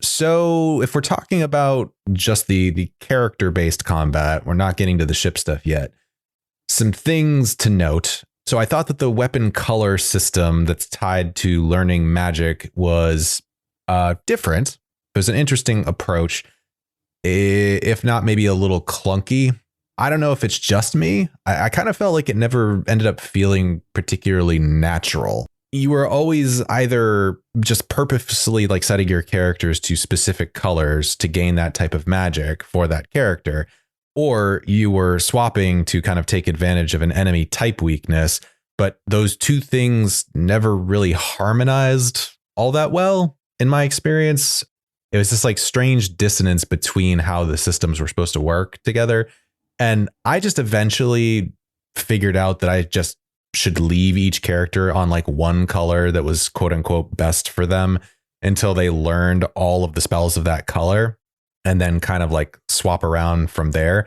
So if we're talking about just the character-based combat, we're not getting to the ship stuff yet. Some things to note. So I thought that the weapon color system that's tied to learning magic was different. It was an interesting approach, if not maybe a little clunky. I don't know if it's just me. I kind of felt like it never ended up feeling particularly natural. You were always either just purposely like setting your characters to specific colors to gain that type of magic for that character, or you were swapping to kind of take advantage of an enemy type weakness. But those two things never really harmonized all that well in my experience. It was this like strange dissonance between how the systems were supposed to work together. And I just eventually figured out that I just should leave each character on like one color that was quote unquote best for them until they learned all of the spells of that color, and then kind of like swap around from there.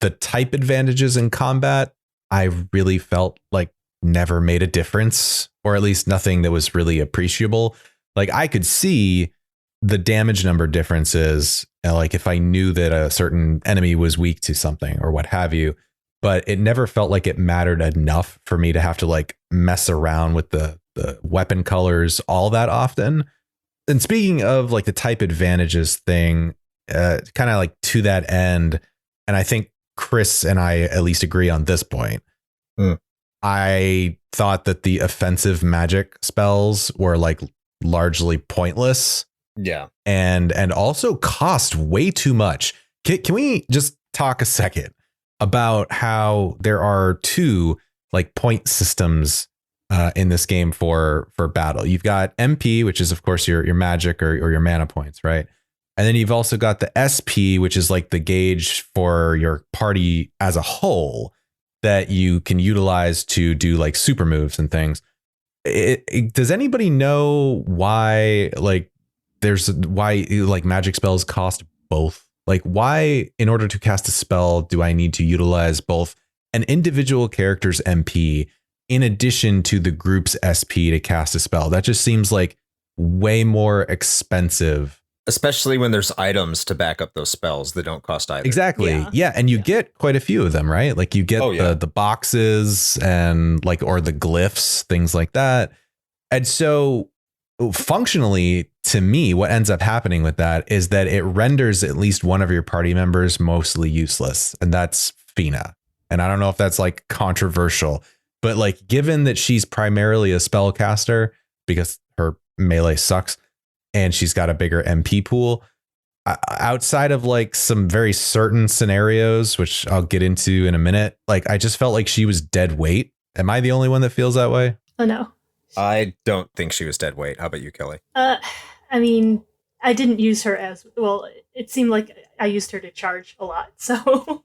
The type advantages in combat, I really felt like never made a difference, or at least nothing that was really appreciable. Like I could see the damage number differences, like if I knew that a certain enemy was weak to something or what have you, but it never felt like it mattered enough for me to have to like mess around with the weapon colors all that often. And speaking of like the type advantages thing, kind of like to that end, and I think Chris and I at least agree on this point. I thought that the offensive magic spells were like largely pointless. Yeah. And also cost way too much. Can we just talk a second about how there are two like point systems in this game for battle? You've got MP, which is of course your magic or your mana points, right? And then you've also got the SP, which is like the gauge for your party as a whole that you can utilize to do like super moves and things. Does anybody know why why magic spells cost both? Like why, in order to cast a spell, do I need to utilize both an individual character's MP in addition to the group's SP to cast a spell? That just seems like way more expensive. Especially when there's items to back up those spells that don't cost either. Exactly. Yeah. And you get quite a few of them, right? Like you get the boxes and like, or the glyphs, things like that. And so functionally, to me, what ends up happening with that is that it renders at least one of your party members mostly useless. And that's Fina. And I don't know if that's like controversial, but like, given that she's primarily a spellcaster because her melee sucks and she's got a bigger MP pool, outside of like some very certain scenarios, which I'll get into in a minute, like I just felt like she was dead weight. Am I the only one that feels that way? Oh no. I don't think she was dead weight. How about you, Kelly? I mean, I didn't use her as well. It seemed like I used her to charge a lot. So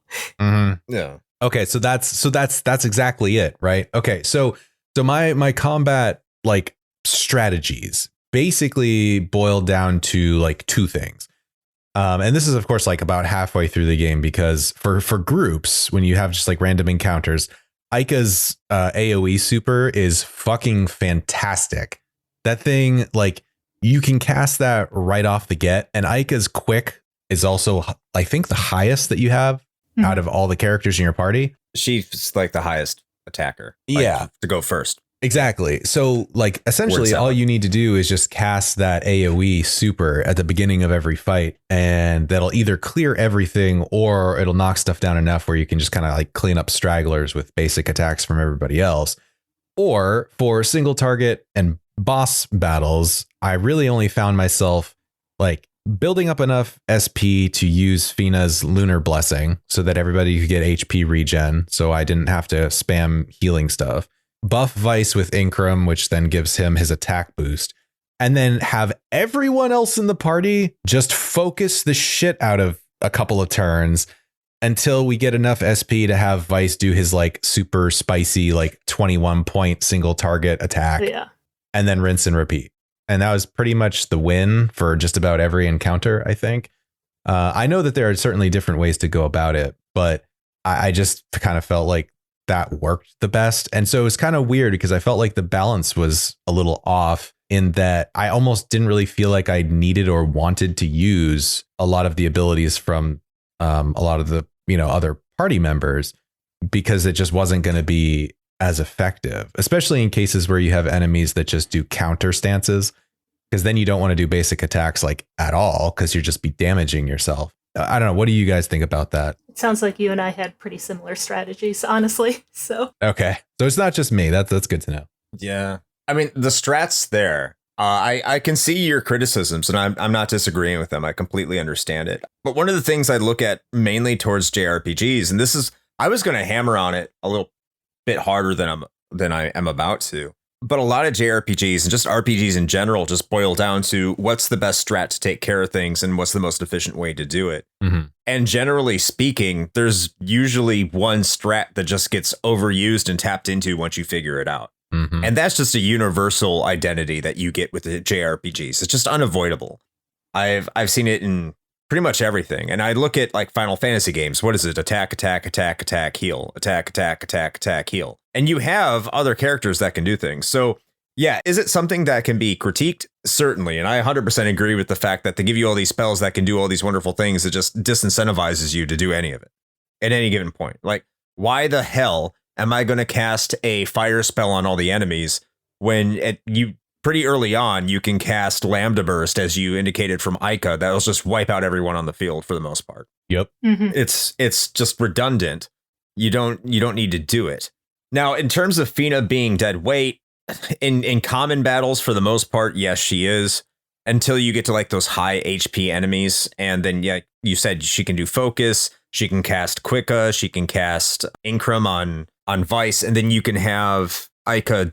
Yeah. Okay, so that's exactly it, right? Okay, so my combat like strategies basically boiled down to like two things. And this is of course like about halfway through the game, because for groups, when you have just like random encounters, Aika's AoE super is fucking fantastic. That thing, like, you can cast that right off the get, and Aika's quick is also, I think, the highest that you have out of all the characters in your party. She's like the highest attacker. Yeah. To go first. Exactly. So like essentially all you need to do is just cast that AoE super at the beginning of every fight, and that'll either clear everything or it'll knock stuff down enough where you can just kind of like clean up stragglers with basic attacks from everybody else. Or for single target and boss battles, I really only found myself like building up enough SP to use Fina's Lunar Blessing so that everybody could get HP regen, so I didn't have to spam healing stuff. Buff Vice with Incrum, which then gives him his attack boost, and then have everyone else in the party just focus the shit out of a couple of turns until we get enough SP to have Vice do his like super spicy like 21 point single target attack, and then rinse and repeat. And that was pretty much the win for just about every encounter, I think. I know that there are certainly different ways to go about it, but I just kind of felt like that worked the best. And so it was kind of weird because I felt like the balance was a little off, in that I almost didn't really feel like I needed or wanted to use a lot of the abilities from a lot of the, other party members, because it just wasn't going to be as effective, especially in cases where you have enemies that just do counter stances, because then you don't want to do basic attacks like at all, because you're just be damaging yourself. I don't know. What do you guys think about that? It sounds like you and I had pretty similar strategies, honestly. So okay, so it's not just me. That's good to know. Yeah, I mean the strats there. I can see your criticisms, and I'm not disagreeing with them. I completely understand it. But one of the things I look at mainly towards JRPGs, and this is, I was going to hammer on it a little bit harder than I am about to. But a lot of JRPGs and just RPGs in general just boil down to what's the best strat to take care of things and what's the most efficient way to do it. Mm-hmm. And generally speaking, there's usually one strat that just gets overused and tapped into once you figure it out. Mm-hmm. And that's just a universal identity that you get with the JRPGs. It's just unavoidable. I've seen it in pretty much everything. And I look at like Final Fantasy games. What is it? Attack, attack, attack, attack, heal. Attack, attack, attack, attack, heal. And you have other characters that can do things. So yeah, is it something that can be critiqued? Certainly. And I 100% agree with the fact that they give you all these spells that can do all these wonderful things. It just disincentivizes you to do any of it at any given point. Like, why the hell am I going to cast a fire spell on all the enemies when you pretty early on you can cast Lambda Burst, as you indicated from Aika? That'll just wipe out everyone on the field for the most part. Yep. Mm-hmm. It's just redundant. You don't need to do it. Now, in terms of Fina being dead weight, in common battles, for the most part, yes, she is, until you get to like those high HP enemies. And then, yeah, you said she can do focus. She can cast Quicka. She can cast Incrum on Vice. And then you can have Aika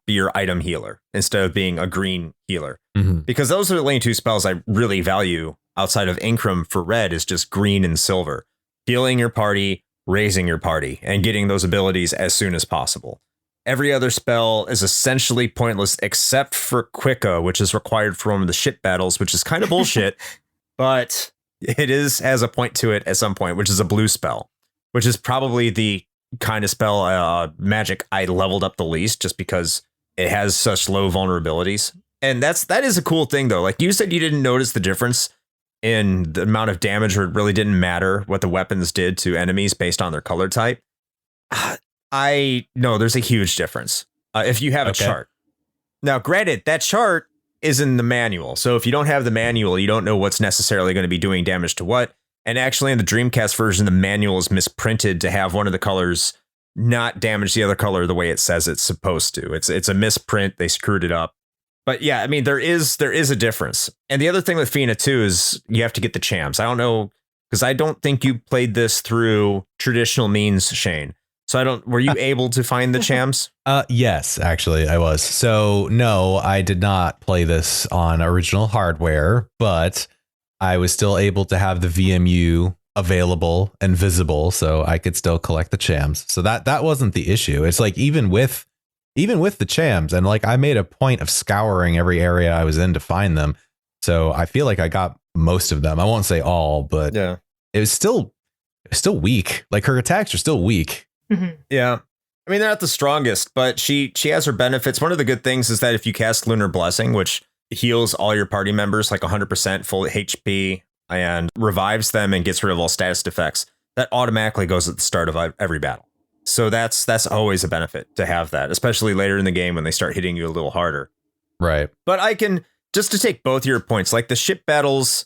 be your item healer instead of being a green healer. Mm-hmm. Because those are the only two spells I really value outside of Incrum for red, is just green and silver. Healing your party, raising your party, and getting those abilities as soon as possible. Every other spell is essentially pointless except for Quicka, which is required for one of the shit battles, which is kind of bullshit, but it has a point to it at some point, which is a blue spell, which is probably the kind of spell magic I leveled up the least, just because it has such low vulnerabilities. And that is a cool thing, though. Like you said, you didn't notice the difference in the amount of damage, or it really didn't matter what the weapons did to enemies based on their color type. I know there's a huge difference if you have a chart. Now, granted, that chart is in the manual. So if you don't have the manual, you don't know what's necessarily going to be doing damage to what. And actually, in the Dreamcast version, the manual is misprinted to have one of the colors not damage the other color the way it says it's supposed to. It's a misprint. They screwed it up. But yeah, I mean, there is a difference. And the other thing with Fina too is you have to get the champs. I don't know, because I don't think you played this through traditional means, Shane. So were you able to find the champs? Yes, actually I was. So no, I did not play this on original hardware, but I was still able to have the VMU available and visible, so I could still collect the champs. So that wasn't the issue. It's like even with the champs, and like I made a point of scouring every area I was in to find them. So I feel like I got most of them. I won't say all, but yeah, it was still weak. Like her attacks are still weak. Mm-hmm. Yeah. I mean, they're not the strongest, but she has her benefits. One of the good things is that if you cast Lunar Blessing, which heals all your party members like 100% full HP and revives them and gets rid of all status defects, that automatically goes at the start of every battle. So that's always a benefit to have that, especially later in the game when they start hitting you a little harder. Right. But I can, just to take both your points, like the ship battles,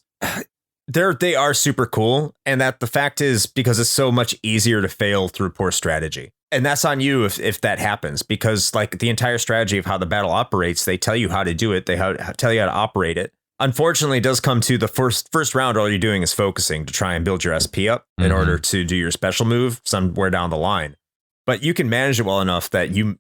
they are super cool. And that the fact is because it's so much easier to fail through poor strategy. And that's on you if that happens, because like the entire strategy of how the battle operates, they tell you how to do it. They tell you how to operate it. Unfortunately, it does come to the first round. All you're doing is focusing to try and build your SP up in order to do your special move somewhere down the line. But you can manage it well enough that you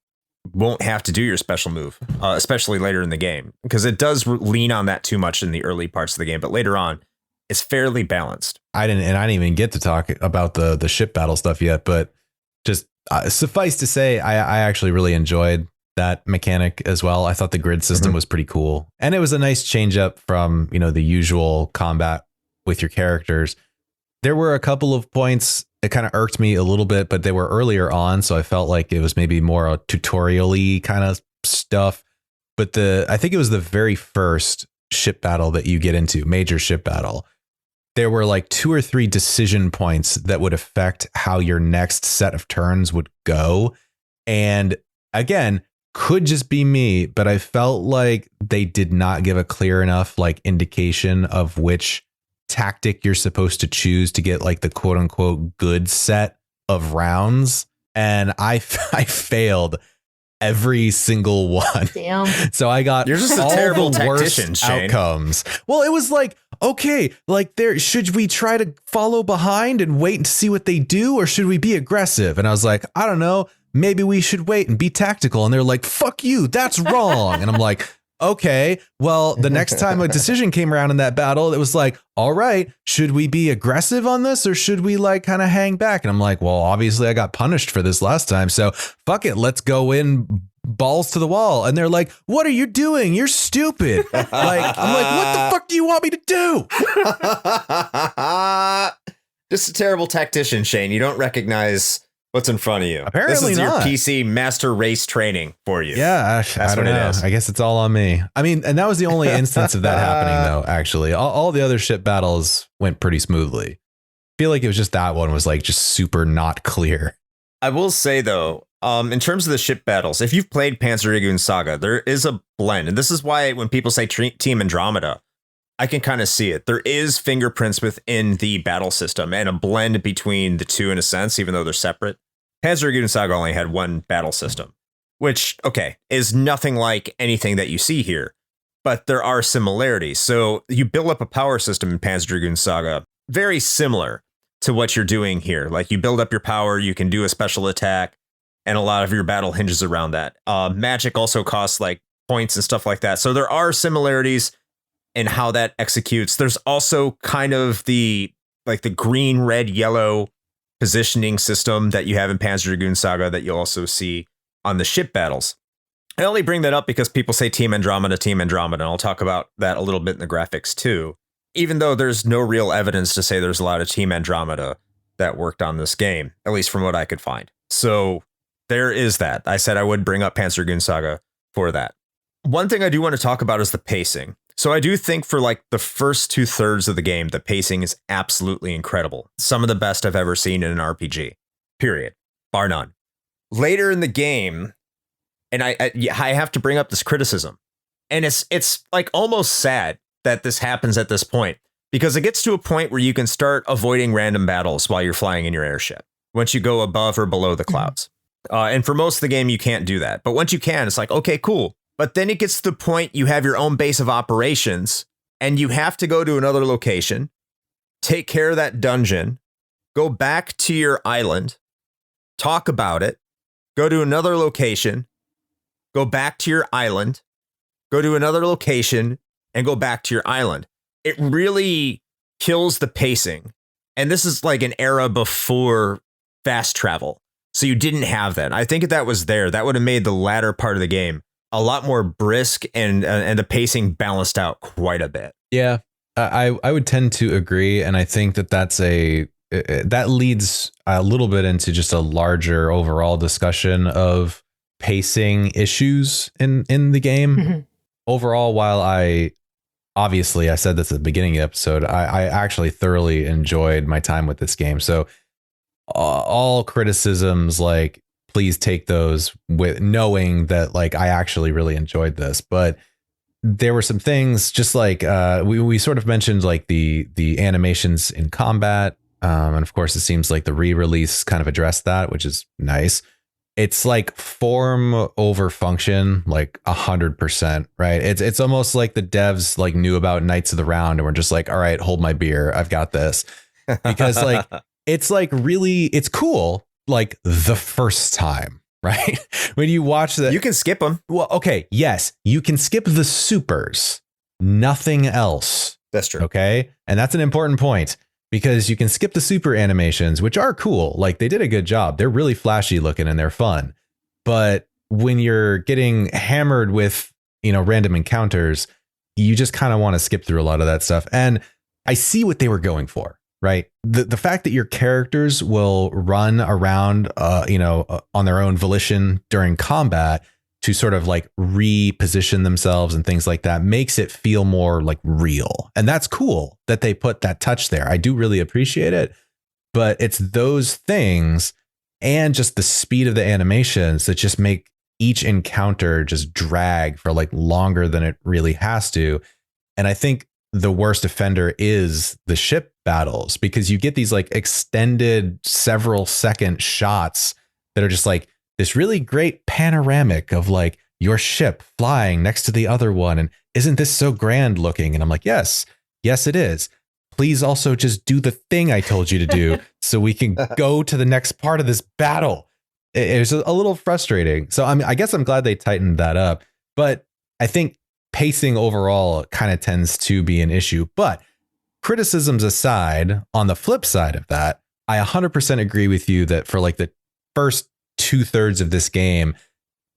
won't have to do your special move, especially later in the game, because it does lean on that too much in the early parts of the game. But later on, it's fairly balanced. I didn't even get to talk about the ship battle stuff yet, but just suffice to say, I actually really enjoyed that mechanic as well. I thought the grid system was pretty cool, and it was a nice change up from the usual combat with your characters. There were a couple of points that kind of irked me a little bit, but they were earlier on, so I felt like it was maybe more a tutorial-y kind of stuff. But I think it was the very first ship battle that you get into, major ship battle. There were like 2 or 3 decision points that would affect how your next set of turns would go. And again, could just be me, but I felt like they did not give a clear enough like indication of which tactic you're supposed to choose to get like the quote unquote good set of rounds. And I failed every single one. Damn. So I got You're just all a terrible the worst tactician, Shane. outcomes. Well, it was like, okay, like should we try to follow behind and wait to see what they do, or should we be aggressive? And I was like, I don't know, maybe we should wait and be tactical. And they're like, fuck you, that's wrong. And I'm like, okay, well, the next time a decision came around in that battle, it was like, all right, should we be aggressive on this, or should we like kind of hang back? And I'm like, well, obviously I got punished for this last time, so fuck it, let's go in balls to the wall. And they're like, what are you doing? You're stupid. Like, I'm like, what the fuck do you want me to do? Just a terrible tactician, Shane. You don't recognize what's in front of you. Apparently this is not. your PC master race training for you. Yeah, I don't know. I guess it's all on me. I mean, and that was the only instance of that happening, though, actually. All the other ship battles went pretty smoothly. I feel like it was just that one was like just super not clear. I will say, though, in terms of the ship battles, if you've played Panzer Dragoon Saga, there is a blend. And this is why when people say Team Andromeda, I can kind of see it. There is fingerprints within the battle system and a blend between the two in a sense, even though they're separate. Panzer Dragoon Saga only had one battle system, which, okay, is nothing like anything that you see here, but there are similarities. So you build up a power system in Panzer Dragoon Saga, very similar to what you're doing here. Like you build up your power, you can do a special attack, and a lot of your battle hinges around that. Magic also costs like points and stuff like that. So there are similarities in how that executes. There's also kind of the green, red, yellow positioning system that you have in Panzer Dragoon Saga that you'll also see on the ship battles. I only bring that up because people say Team Andromeda, and I'll talk about that a little bit in the graphics too. Even though there's no real evidence to say there's a lot of Team Andromeda that worked on this game, at least from what I could find. So there is that. I said I would bring up Panzer Dragoon Saga for that. One thing I do want to talk about is the pacing. So I do think for like the first 2/3 of the game, the pacing is absolutely incredible. Some of the best I've ever seen in an RPG, period, bar none. Later in the game, and I have to bring up this criticism, and it's like almost sad that this happens at this point, because it gets to a point where you can start avoiding random battles while you're flying in your airship once you go above or below the clouds. And for most of the game, you can't do that. But once you can, it's like, okay, cool. But then it gets to the point you have your own base of operations and you have to go to another location, take care of that dungeon, go back to your island, talk about it, go to another location, go back to your island, go to another location, and go back to your island. It really kills the pacing. And this is like an era before fast travel. So you didn't have that. I think if that was there, that would have made the latter part of the game a lot more brisk and the pacing balanced out quite a bit. Yeah, I would tend to agree. And I think that leads a little bit into just a larger overall discussion of pacing issues in the game. Mm-hmm. Overall, while I said this at the beginning of the episode, I actually thoroughly enjoyed my time with this game. So all criticisms, like, please take those with knowing that, like, I actually really enjoyed this. But there were some things, just like we sort of mentioned, like the animations in combat. And of course, it seems like the re-release kind of addressed that, which is nice. It's like form over function, like 100%, right? It's almost like the devs like knew about Knights of the Round and were just like, all right, hold my beer, I've got this. Because like it's like really, it's cool, like the first time, right? When you watch that, you can skip them. Well, okay, yes, you can skip the supers, nothing else. That's true. Okay, and that's an important point. Because you can skip the super animations, which are cool. Like, they did a good job. They're really flashy looking and they're fun. But when you're getting hammered with, random encounters, you just kind of want to skip through a lot of that stuff. And I see what they were going for, right? The fact that your characters will run around, on their own volition during combat to sort of like reposition themselves and things like that makes it feel more like real. And that's cool that they put that touch there. I do really appreciate it, but it's those things and just the speed of the animations that just make each encounter just drag for like longer than it really has to. And I think the worst offender is the ship battles, because you get these like extended several second shots that are just like this really great panoramic of like your ship flying next to the other one. And isn't this so grand looking? And I'm like, yes, it is. Please also just do the thing I told you to do so we can go to the next part of this battle. It was a little frustrating. So I guess I'm glad they tightened that up. But I think pacing overall kind of tends to be an issue. But criticisms aside, on the flip side of that, I 100% agree with you that for like the first 2/3 of this game,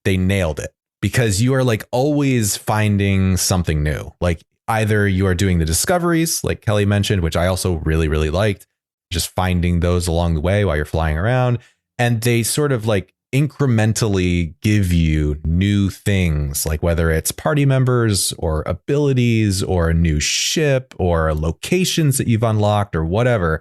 they nailed it, because you are like always finding something new. Like, either you are doing the discoveries like Kelly mentioned, which I also really, really liked, just finding those along the way while you're flying around. And they sort of like incrementally give you new things, like whether it's party members or abilities or a new ship or locations that you've unlocked or whatever,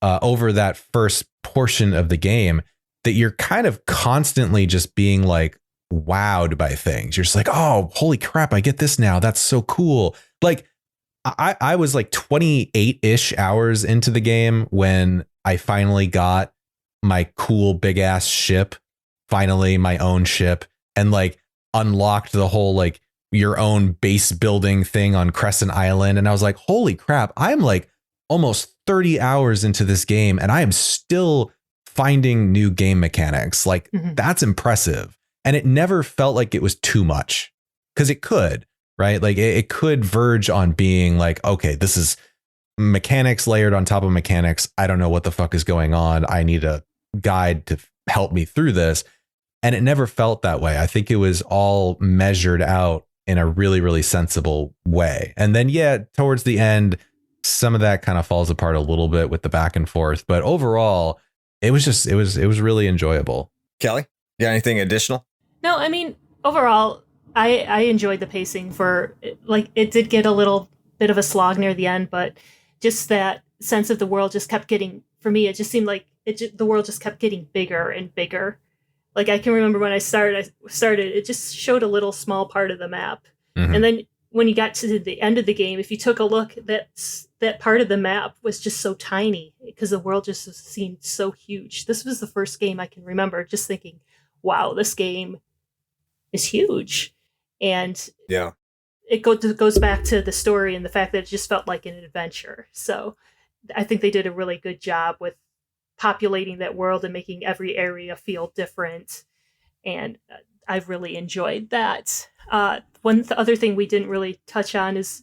over that first portion of the game, that you're kind of constantly just being like wowed by things. You're just like, oh, holy crap, I get this now. That's so cool. Like, I was like 28-ish hours into the game when I finally got my cool big ass ship, finally my own ship, and like unlocked the whole like your own base building thing on Crescent Island. And I was like, holy crap, I'm like almost 30 hours into this game and I am still finding new game mechanics. Like, that's impressive. And it never felt like it was too much, because it could, right? Like it could verge on being like, okay, this is mechanics layered on top of mechanics. I don't know what the fuck is going on. I need a guide to help me through this. And it never felt that way. I think it was all measured out in a really, really sensible way. And then, yeah, towards the end, some of that kind of falls apart a little bit with the back and forth. But overall, it was really enjoyable. Kelly, you got anything additional? No, I mean, overall, I enjoyed the pacing. For like, it did get a little bit of a slog near the end, but just that sense of the world just kept getting, for me, it just seemed like the world just kept getting bigger and bigger. Like, I can remember when I started, it just showed a little small part of the map. Mm-hmm. And then when you got to the end of the game, if you took a look, that part of the map was just so tiny, because the world just seemed so huge. This was the first game I can remember just thinking, wow, this game is huge. And Yeah. it goes back to the story and the fact that it just felt like an adventure. So I think they did a really good job with populating that world and making every area feel different. And I've really enjoyed that. One other thing we didn't really touch on is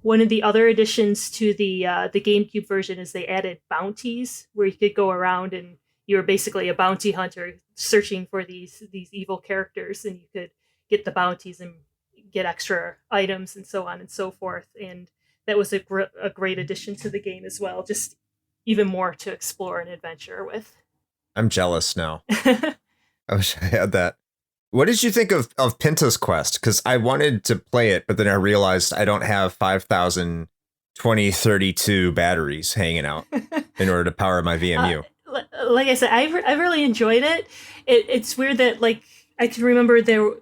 one of the other additions to the GameCube version is they added bounties where you could go around and you were basically a bounty hunter searching for these evil characters, and you could get the bounties and get extra items and so on and so forth. And that was a great addition to the game as well. Just even more to explore and adventure with. I'm jealous now. I wish I had that. What did you think of Pintus Quest? Because I wanted to play it, but then I realized I don't have 5,020-32 batteries hanging out in order to power my VMU. Like I said, I really enjoyed it. It's weird that, like, I can remember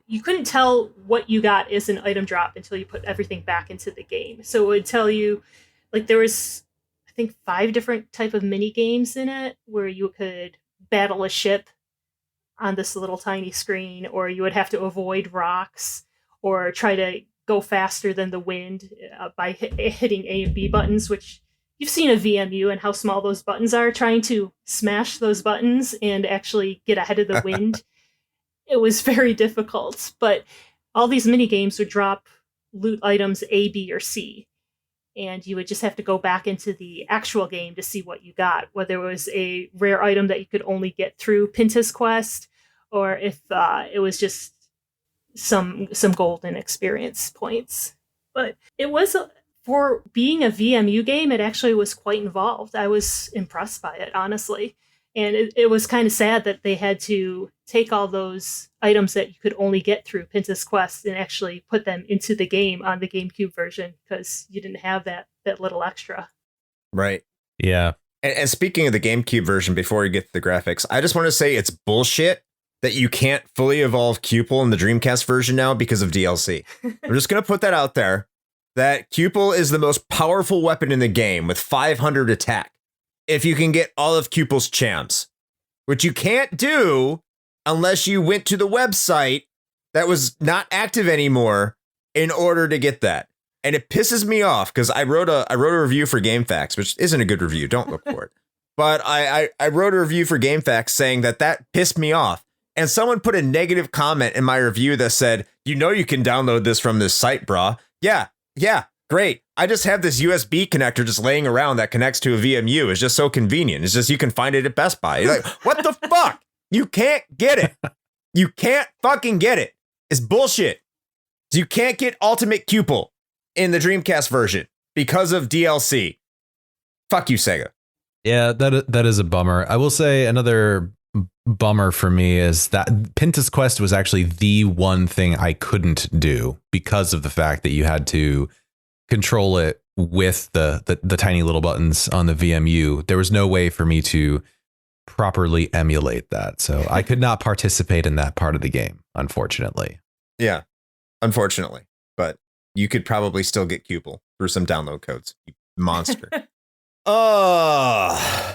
you couldn't tell what you got as an item drop until you put everything back into the game. So it would tell you, like, there was, I think, 5 different type of mini games in it where you could battle a ship on this little tiny screen, or you would have to avoid rocks or try to go faster than the wind by hitting A and B buttons, which you've seen a VMU and how small those buttons are. Trying to smash those buttons and actually get ahead of the wind, it was very difficult. But all these mini games would drop loot items A, B, or C, and you would just have to go back into the actual game to see what you got, whether it was a rare item that you could only get through Pintus Quest, or if it was just some golden experience points. But it was, for being a VMU game, it actually was quite involved. I was impressed by it, honestly. And it was kind of sad that they had to take all those items that you could only get through Pintus Quest and actually put them into the game on the GameCube version, because you didn't have that little extra. Right. Yeah. And speaking of the GameCube version, before we get to the graphics, I just want to say it's bullshit that you can't fully evolve Cupel in the Dreamcast version now because of DLC. I'm just going to put that out there, that Cupel is the most powerful weapon in the game with 500 attack. If you can get all of Cupel's chams, which you can't do unless you went to the website that was not active anymore in order to get that. And it pisses me off because I wrote a review for GameFAQs, which isn't a good review. Don't look for it. But I wrote a review for GameFAQs saying that pissed me off. And someone put a negative comment in my review that said, you can download this from this site, brah. Yeah, great. I just have this USB connector just laying around that connects to a VMU. It's just so convenient. It's just, you can find it at Best Buy. You're like, what the fuck? You can't get it. You can't fucking get it. It's bullshit. You can't get Ultimate Cupel in the Dreamcast version because of DLC. Fuck you, Sega. Yeah, that is a bummer. I will say another bummer for me is that Pintus Quest was actually the one thing I couldn't do because of the fact that you had to control it with the tiny little buttons on the VMU. There was no way for me to properly emulate that. So I could not participate in that part of the game, unfortunately. Yeah, unfortunately. But you could probably still get Cupel through some download codes. You monster. I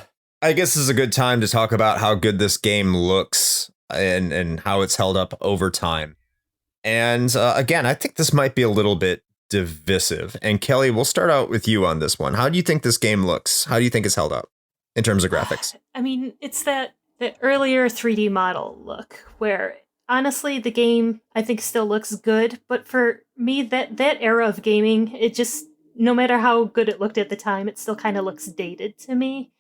guess this is a good time to talk about how good this game looks and how it's held up over time. And again, I think this might be a little bit divisive. And Kelly, we'll start out with you on this one. How do you think this game looks? How do you think it's held up in terms of graphics? I mean, it's that earlier 3D model look where, honestly, the game, I think, still looks good. But for me, that era of gaming, it just, no matter how good it looked at the time, it still kind of looks dated to me.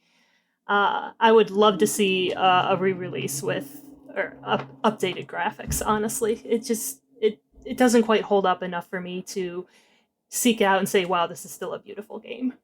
I would love to see a re-release with updated graphics, honestly. It doesn't quite hold up enough for me to seek out and say, wow, this is still a beautiful game.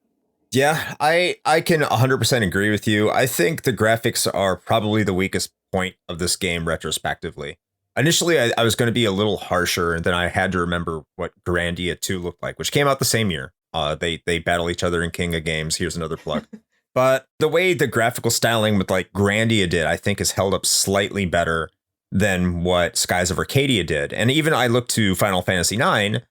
Yeah, I can 100% agree with you. I think the graphics are probably the weakest point of this game retrospectively. Initially, I was going to be a little harsher, and then I had to remember what Grandia 2 looked like, which came out the same year. They battle each other in King of Games. Here's another plug. But the way the graphical styling with like Grandia did, I think is held up slightly better than what Skies of Arcadia did. And even I looked to Final Fantasy IX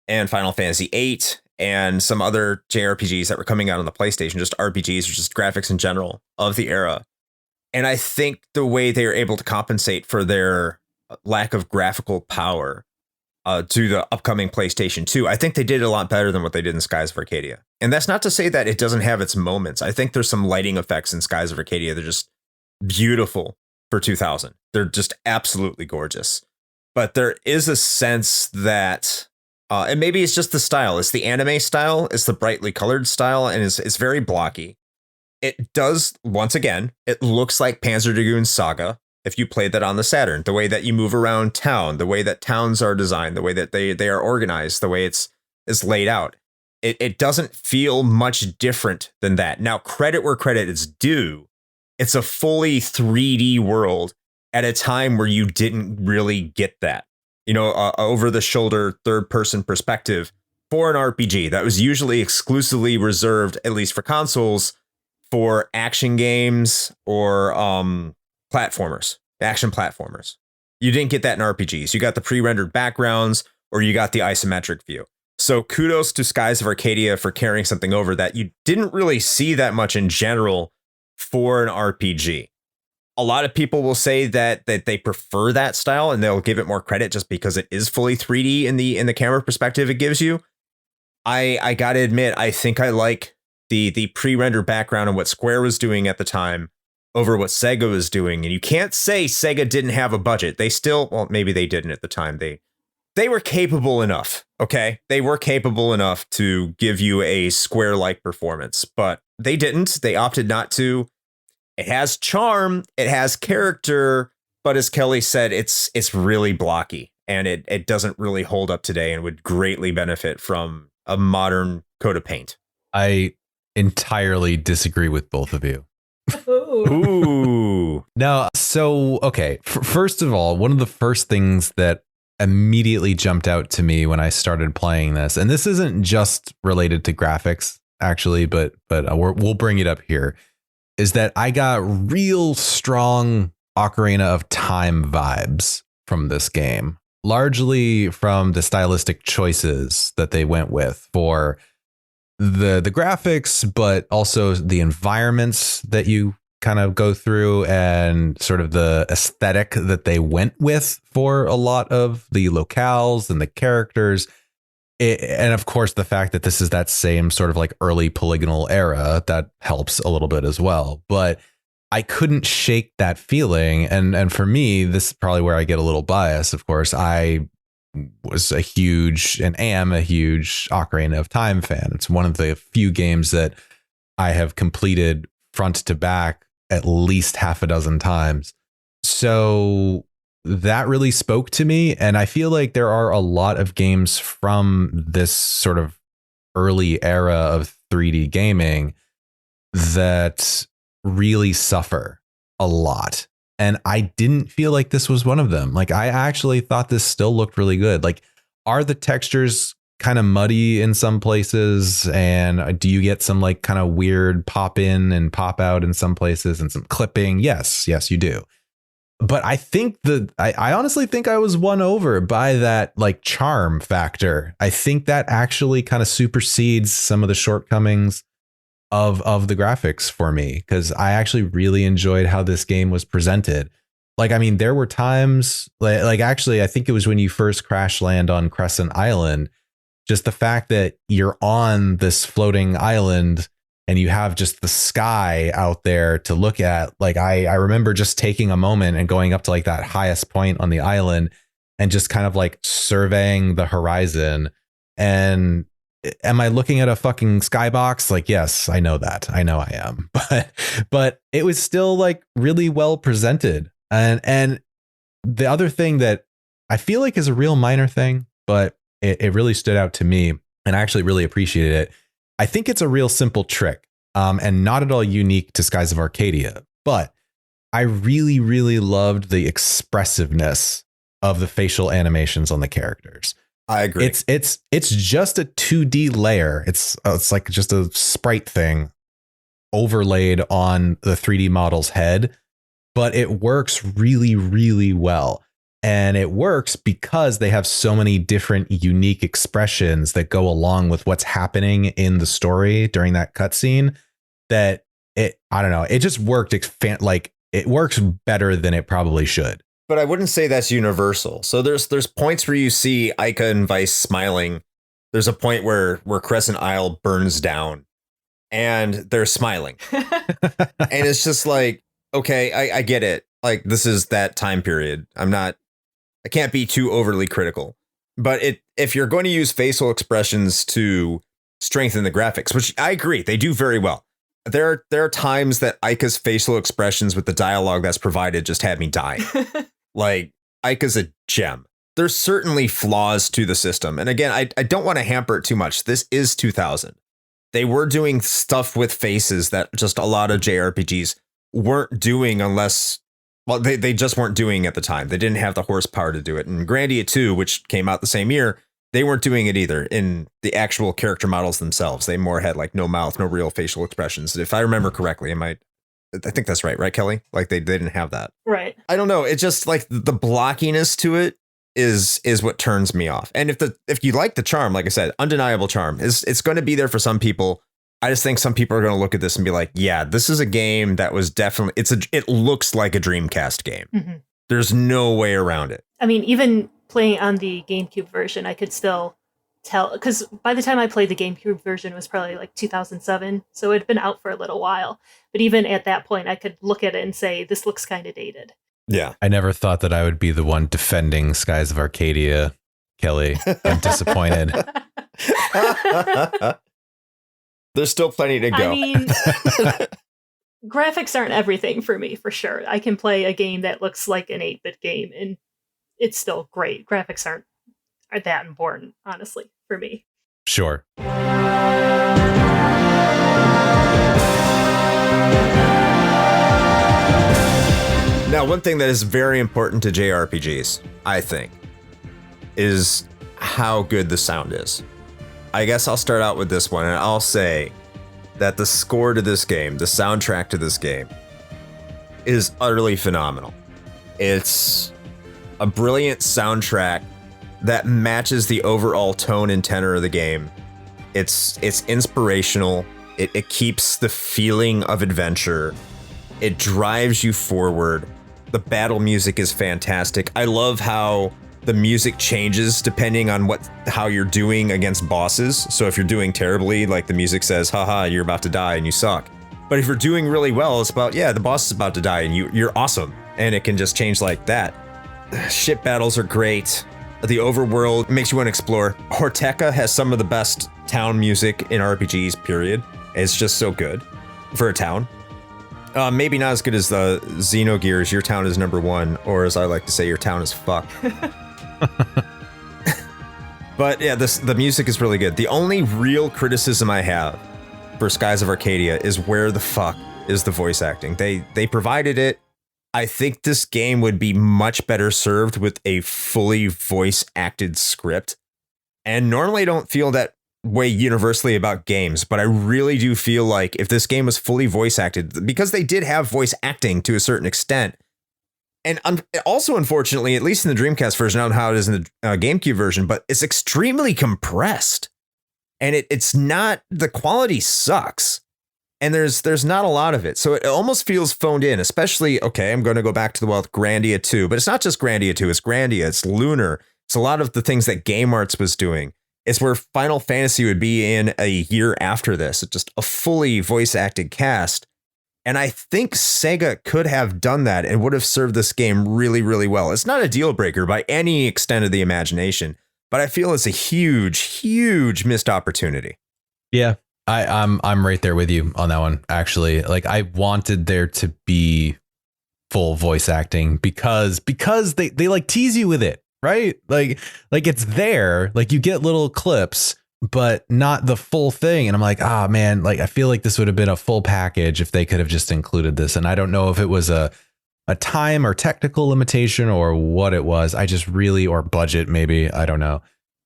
and Final Fantasy VIII and some other JRPGs that were coming out on the PlayStation, just RPGs or just graphics in general of the era. And I think the way they were able to compensate for their lack of graphical power to the upcoming PlayStation 2. I think they did a lot better than what they did in Skies of Arcadia. And that's not to say that it doesn't have its moments. I think there's some lighting effects in Skies of Arcadia. They're just beautiful for 2000. They're just absolutely gorgeous. But there is a sense that, and maybe it's just the style. It's the anime style. It's the brightly colored style. And it's very blocky. It does, once again, it looks like Panzer Dragoon Saga. If you played that on the Saturn, the way that you move around town, the way that towns are designed, the way that they are organized, the way it's laid out, it doesn't feel much different than that. Now, credit where credit is due. It's a fully 3D world at a time where you didn't really get that, over the shoulder, third person perspective for an RPG that was usually exclusively reserved, at least for consoles, for action games or action platformers. You didn't get that in RPGs. You got the pre-rendered backgrounds or you got the isometric view. So kudos to Skies of Arcadia for carrying something over that you didn't really see that much in general for an RPG. A lot of people will say that they prefer that style and they'll give it more credit just because it is fully 3D in the camera perspective it gives you. I got to admit, I think I like the pre-rendered background and what Square was doing at the time over what Sega was doing. And you can't say Sega didn't have a budget. They still, well, maybe they didn't at the time. They were capable enough. Okay. They were capable enough to give you a Square-like performance, but they didn't. They opted not to. It has charm. It has character. But as Kelly said, it's really blocky and it doesn't really hold up today and would greatly benefit from a modern coat of paint. I entirely disagree with both of you. Ooh. No, so, okay. First of all, one of the first things that immediately jumped out to me when I started playing this, and this isn't just related to graphics, actually, but we'll bring it up here, is that I got real strong Ocarina of Time vibes from this game, largely from the stylistic choices that they went with for the graphics, but also the environments that you kind of go through and sort of the aesthetic that they went with for a lot of the locales and the characters. And of course, the fact that this is that same sort of like early polygonal era, that helps a little bit as well. But I couldn't shake that feeling. And for me, this is probably where I get a little biased. Of course, I was a huge and am a huge Ocarina of Time fan. It's one of the few games that I have completed front to back at least half a dozen times. So that really spoke to me. And I feel like there are a lot of games from this sort of early era of 3D gaming that really suffer a lot. And I didn't feel like this was one of them. Like, I actually thought this still looked really good. Like, are the textures kind of muddy in some places? And do you get some like kind of weird pop in and pop out in some places and some clipping? Yes, you do. But I think I honestly think I was won over by that like charm factor. I think that actually kind of supersedes some of the shortcomings of the graphics for me, because I actually really enjoyed how this game was presented. Like, I mean, there were times like actually, I think it was when you first crash land on Crescent Island, just the fact that you're on this floating island and you have just the sky out there to look at. Like, I remember just taking a moment and going up to like that highest point on the island and just kind of like surveying the horizon. And am I looking at a fucking skybox? Like, yes, I know that. I know I am. But it was still like really well presented. And the other thing that I feel like is a real minor thing, but it really stood out to me and I actually really appreciated it. I think it's a real simple trick, and not at all unique to Skies of Arcadia, but I really, really loved the expressiveness of the facial animations on the characters. I agree. It's just a 2D layer. It's like just a sprite thing overlaid on the 3D model's head, but it works really, really well. And it works because they have so many different unique expressions that go along with what's happening in the story during that cutscene, that I don't know, it just worked. Like, it works better than it probably should. but I wouldn't say that's universal. So there's points where you see Ica and Vice smiling. There's a point where Crescent Isle burns down and they're smiling. And it's just like, okay, I get it. Like, this is that time period. I can't be too overly critical. But if you're going to use facial expressions to strengthen the graphics, which I agree, they do very well. There are times that Ica's facial expressions with the dialogue that's provided just had me dying. Like, Ica's a gem. There's certainly flaws to the system. And again, I don't want to hamper it too much. This is 2000. They were doing stuff with faces that just a lot of JRPGs weren't doing unless, well, they just weren't doing at the time. They didn't have the horsepower to do it. And Grandia 2, which came out the same year, they weren't doing it either in the actual character models themselves. They more had like no mouth, no real facial expressions. If I remember correctly, I think that's right, Kelly? Like they didn't have that. Right. I don't know. It's just like the blockiness to it is what turns me off. And if you like the charm, like I said, undeniable charm, it's going to be there for some people. I just think some people are going to look at this and be like, yeah, this is a game that was definitely, it looks like a Dreamcast game. Mm-hmm. There's no way around it. I mean, even playing on the GameCube version, I could still tell, because by the time I played the GameCube version, it was probably like 2007. So it had been out for a little while. But even at that point, I could look at it and say, this looks kind of dated. Yeah. I never thought that I would be the one defending Skies of Arcadia, Kelly. I'm disappointed. There's still plenty to go. I mean, graphics aren't everything for me, for sure. I can play a game that looks like an 8-bit game, and it's still great. Graphics aren't that important, honestly, for me. Sure. Now, one thing that is very important to JRPGs, I think, is how good the sound is. I guess I'll start out with this one, and I'll say that the score to this game, the soundtrack to this game, is utterly phenomenal. It's a brilliant soundtrack that matches the overall tone and tenor of the game. It's inspirational. It keeps the feeling of adventure. It drives you forward. The battle music is fantastic. I love how the music changes depending on how you're doing against bosses. So if you're doing terribly, like the music says, haha, you're about to die and you suck. But if you're doing really well, it's about, yeah, the boss is about to die and you're awesome. And it can just change like that. Ship battles are great. The overworld makes you want to explore. Horteca has some of the best town music in RPGs, period. It's just so good for a town. Maybe not as good as the Xenogears, your town is number one, or as I like to say, your town is fuck. But yeah, the music is really good. The only real criticism I have for Skies of Arcadia is where the fuck is the voice acting. They provided it. I think this game would be much better served with a fully voice acted script. And normally I don't feel that way universally about games, but I really do feel like if this game was fully voice acted, because they did have voice acting to a certain extent. And also, unfortunately, at least in the Dreamcast version, I don't know how it is in the GameCube version, but it's extremely compressed. And it's not, the quality sucks. And there's not a lot of it. So it almost feels phoned in, especially, okay, I'm going to go back to Grandia 2, but it's not just Grandia 2, it's Grandia, it's Lunar. It's a lot of the things that Game Arts was doing. It's where Final Fantasy would be in a year after this. It's just a fully voice acted cast. And I think Sega could have done that and would have served this game really, really well. It's not a deal breaker by any extent of the imagination, but I feel it's a huge, huge missed opportunity. Yeah, I'm right there with you on that one, actually. Like, I wanted there to be full voice acting because they like tease you with it, right? Like it's there, like you get little clips, but not the full thing. And I'm like, man, like I feel like this would have been a full package if they could have just included this. And I don't know if it was a time or technical limitation or what it was. I just really, or budget, maybe, I don't know.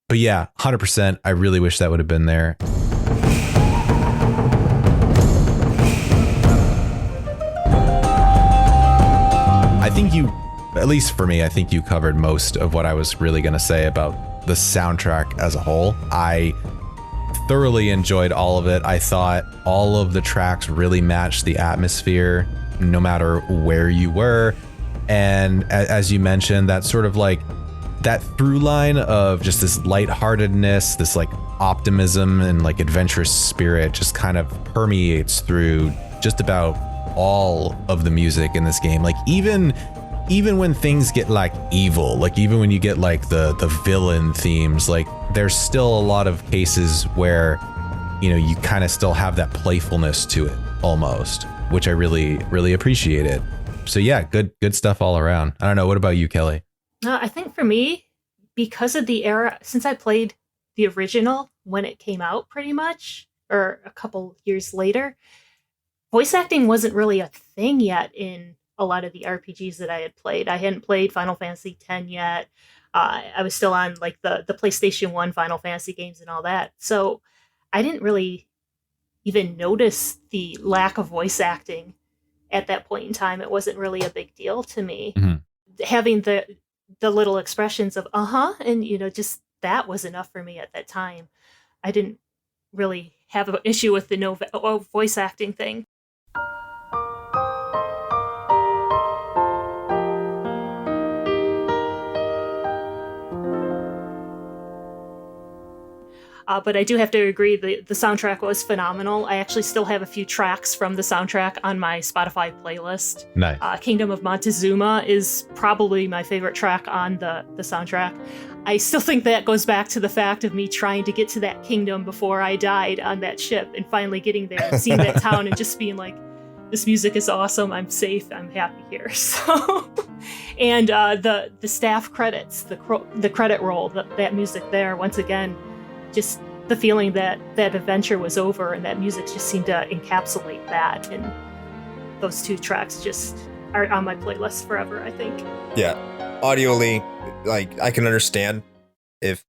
But yeah, 100%. I really wish that would have been there. I think at least for me, I think you covered most of what I was really going to say about the soundtrack as a whole. I thoroughly enjoyed all of it. I thought all of the tracks really matched the atmosphere, no matter where you were. And as you mentioned, that sort of like that through line of just this lightheartedness, this like optimism and like adventurous spirit just kind of permeates through just about all of the music in this game. Like even when things get like evil, like even when you get like the villain themes, like there's still a lot of cases where, you know, you kind of still have that playfulness to it almost, which I really, really appreciated. So yeah, good stuff all around. I don't know. What about you, Kelly? I think for me, because of the era, since I played the original when it came out pretty much, or a couple years later, voice acting wasn't really a thing yet in a lot of the RPGs that I had played. I hadn't played Final Fantasy X yet. I was still on like the PlayStation 1 Final Fantasy games and all that. So I didn't really even notice the lack of voice acting at that point in time. It wasn't really a big deal to me. Mm-hmm. Having the little expressions of and you know, just that was enough for me at that time. I didn't really have an issue with the no voice acting thing. But I do have to agree, the soundtrack was phenomenal. I actually still have a few tracks from the soundtrack on my Spotify playlist. Nice. Kingdom of Montezuma is probably my favorite track on the soundtrack. I still think that goes back to the fact of me trying to get to that kingdom before I died on that ship, and finally getting there and seeing that town and just being like, this music is awesome, I'm safe, I'm happy here. So, and the staff credits, the credit roll, that music there, once again, just the feeling that adventure was over, and that music just seemed to encapsulate that. And those two tracks just are on my playlist forever, I think. Yeah. Audioly, like, I can understand if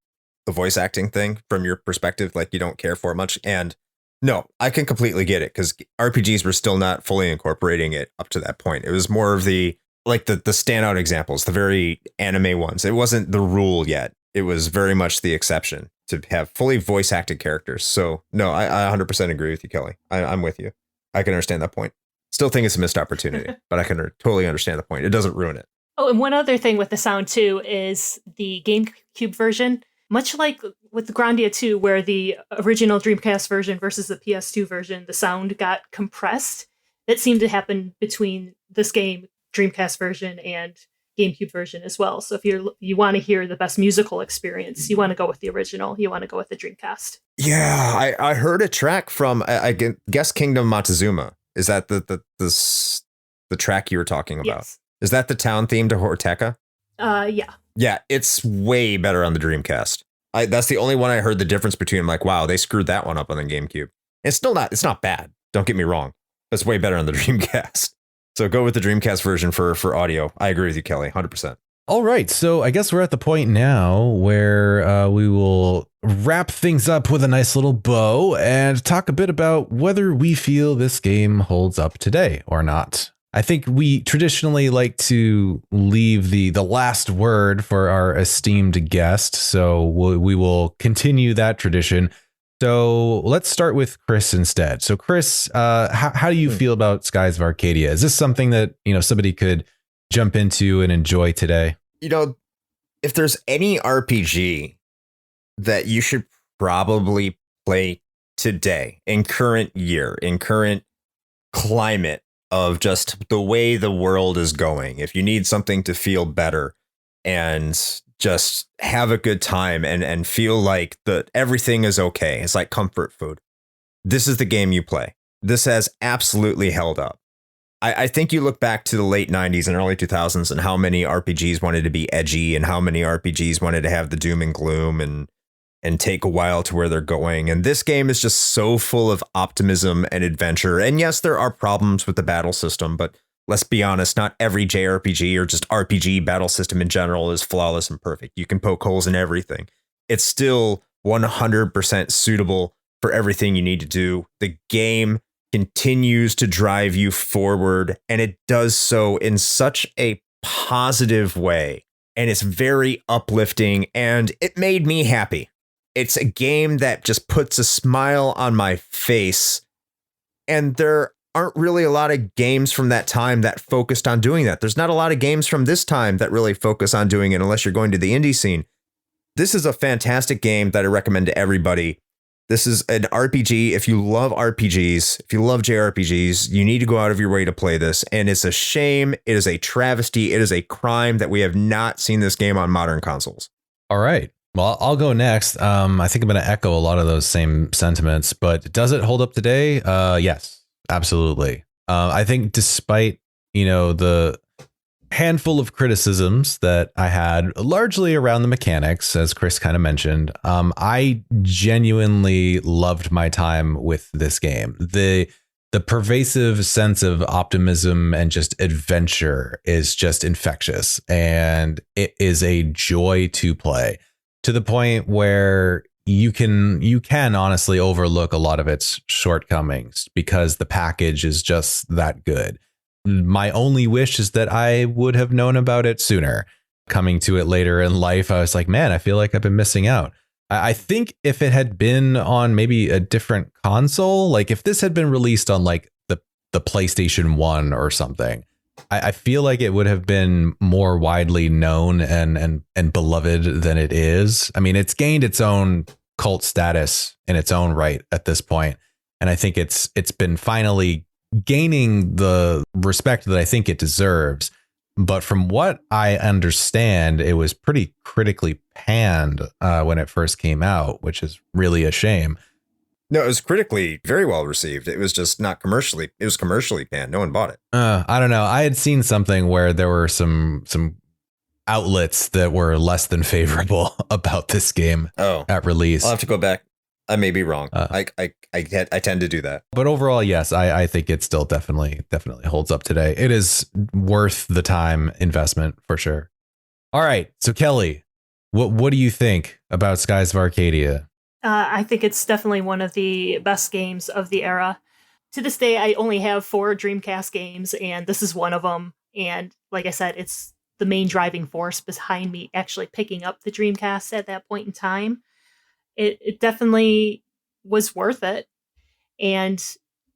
the voice acting thing from your perspective, like, you don't care for it much. And no, I can completely get it, because RPGs were still not fully incorporating it up to that point. It was more of the standout examples, the very anime ones. It wasn't the rule yet. It was very much the exception to have fully voice acted characters. So no, I 100% agree with you, Kelly. I'm with you. I can understand that point. Still think it's a missed opportunity, but I can totally understand the point. It doesn't ruin it. Oh, and one other thing with the sound too is the GameCube version, much like with the Grandia 2, where the original Dreamcast version versus the PS2 version, the sound got compressed. That seemed to happen between this game, Dreamcast version, and GameCube version as well. So if you want to hear the best musical experience, you want to go with the original, you want to go with the Dreamcast. Yeah, I heard a track from, I guess, Kingdom Montezuma. Is that the track you were talking about? Yes. Is that the town theme to Horteca? Yeah. Yeah, it's way better on the Dreamcast. That's the only one I heard the difference between. I'm like, wow, they screwed that one up on the GameCube. It's not bad. Don't get me wrong. It's way better on the Dreamcast. So go with the Dreamcast version for audio. I agree with you, Kelly, 100%. All right, so I guess we're at the point now where we will wrap things up with a nice little bow and talk a bit about whether we feel this game holds up today or not. I think we traditionally like to leave the last word for our esteemed guest, so we will continue that tradition. So let's start with Chris instead. So Chris, how do you feel about Skies of Arcadia? Is this something that, you know, somebody could jump into and enjoy today? You know, if there's any RPG that you should probably play today, in current year, in current climate of just the way the world is going, if you need something to feel better and just have a good time and feel like everything is okay, it's like comfort food, this is the game you play. This has absolutely held up. I think you look back to the late 90s and early 2000s and how many RPGs wanted to be edgy and how many RPGs wanted to have the doom and gloom and take a while to where they're going. And this game is just so full of optimism and adventure. And yes, there are problems with the battle system, but let's be honest, not every JRPG or just RPG battle system in general is flawless and perfect. You can poke holes in everything. It's still 100% suitable for everything you need to do. The game continues to drive you forward, and it does so in such a positive way. And it's very uplifting, and it made me happy. It's a game that just puts a smile on my face. And there aren't really a lot of games from that time that focused on doing that. There's not a lot of games from this time that really focus on doing it unless you're going to the indie scene. This is a fantastic game that I recommend to everybody. This is an RPG. If you love RPGs, if you love JRPGs, you need to go out of your way to play this. And it's a shame. It is a travesty. It is a crime that we have not seen this game on modern consoles. All right. Well, I'll go next. I think I'm going to echo a lot of those same sentiments, but does it hold up today? Yes, absolutely. I think despite, the handful of criticisms that I had largely around the mechanics, as Chris kind of mentioned, I genuinely loved my time with this game. The pervasive sense of optimism and just adventure is just infectious, and it is a joy to play, to the point where you can honestly overlook a lot of its shortcomings because the package is just that good. My only wish is that I would have known about it sooner. Coming to it later in life, I was like, man, I feel like I've been missing out. I think if it had been on maybe a different console, like if this had been released on like the PlayStation 1 or something, I feel like it would have been more widely known and beloved than it is. I mean, it's gained its own cult status in its own right at this point, and I think it's been finally gaining the respect that I think it deserves. But from what I understand, it was pretty critically panned when it first came out, which is really a shame. No, it was critically very well received. It was just not commercially. It was commercially panned. No one bought it. I don't know. I had seen something where there were some outlets that were less than favorable about this game at release. I'll have to go back. I may be wrong. I tend to do that. But overall, yes, I think it still definitely holds up today. It is worth the time investment for sure. All right. So Kelly, what do you think about Skies of Arcadia? I think it's definitely one of the best games of the era. To this day, I only have 4 Dreamcast games, and this is one of them. And like I said, it's the main driving force behind me actually picking up the Dreamcast at that point in time. It definitely was worth it. And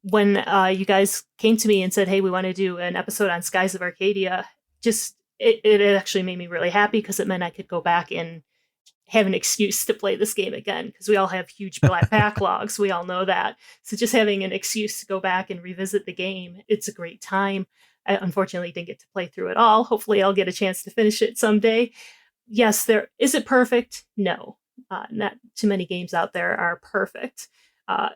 when you guys came to me and said, hey, we want to do an episode on Skies of Arcadia, it actually made me really happy because it meant I could go back and have an excuse to play this game again, because we all have huge black backlogs. We all know that. So just having an excuse to go back and revisit the game, it's a great time. I unfortunately didn't get to play through it all. Hopefully I'll get a chance to finish it someday. Yes, is it perfect? No. Not too many games out there are perfect. I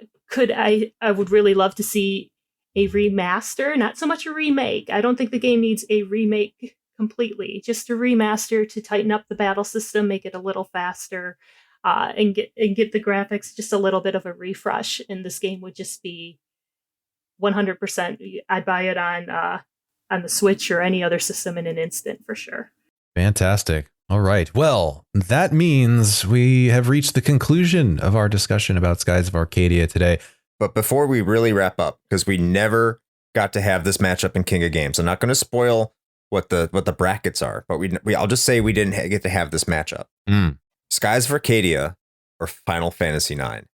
would really love to see a remaster, not so much a remake. I don't think the game needs a remake completely, just a remaster to tighten up the battle system, make it a little faster, and get the graphics just a little bit of a refresh. And this game would just be 100%. I'd buy it on the Switch or any other system in an instant for sure. Fantastic. All right. Well, that means we have reached the conclusion of our discussion about Skies of Arcadia today. But before we really wrap up, because we never got to have this matchup in King of Games, I'm not going to spoil what the brackets are, but I'll just say we didn't get to have this matchup. Skies of Arcadia or Final Fantasy IX.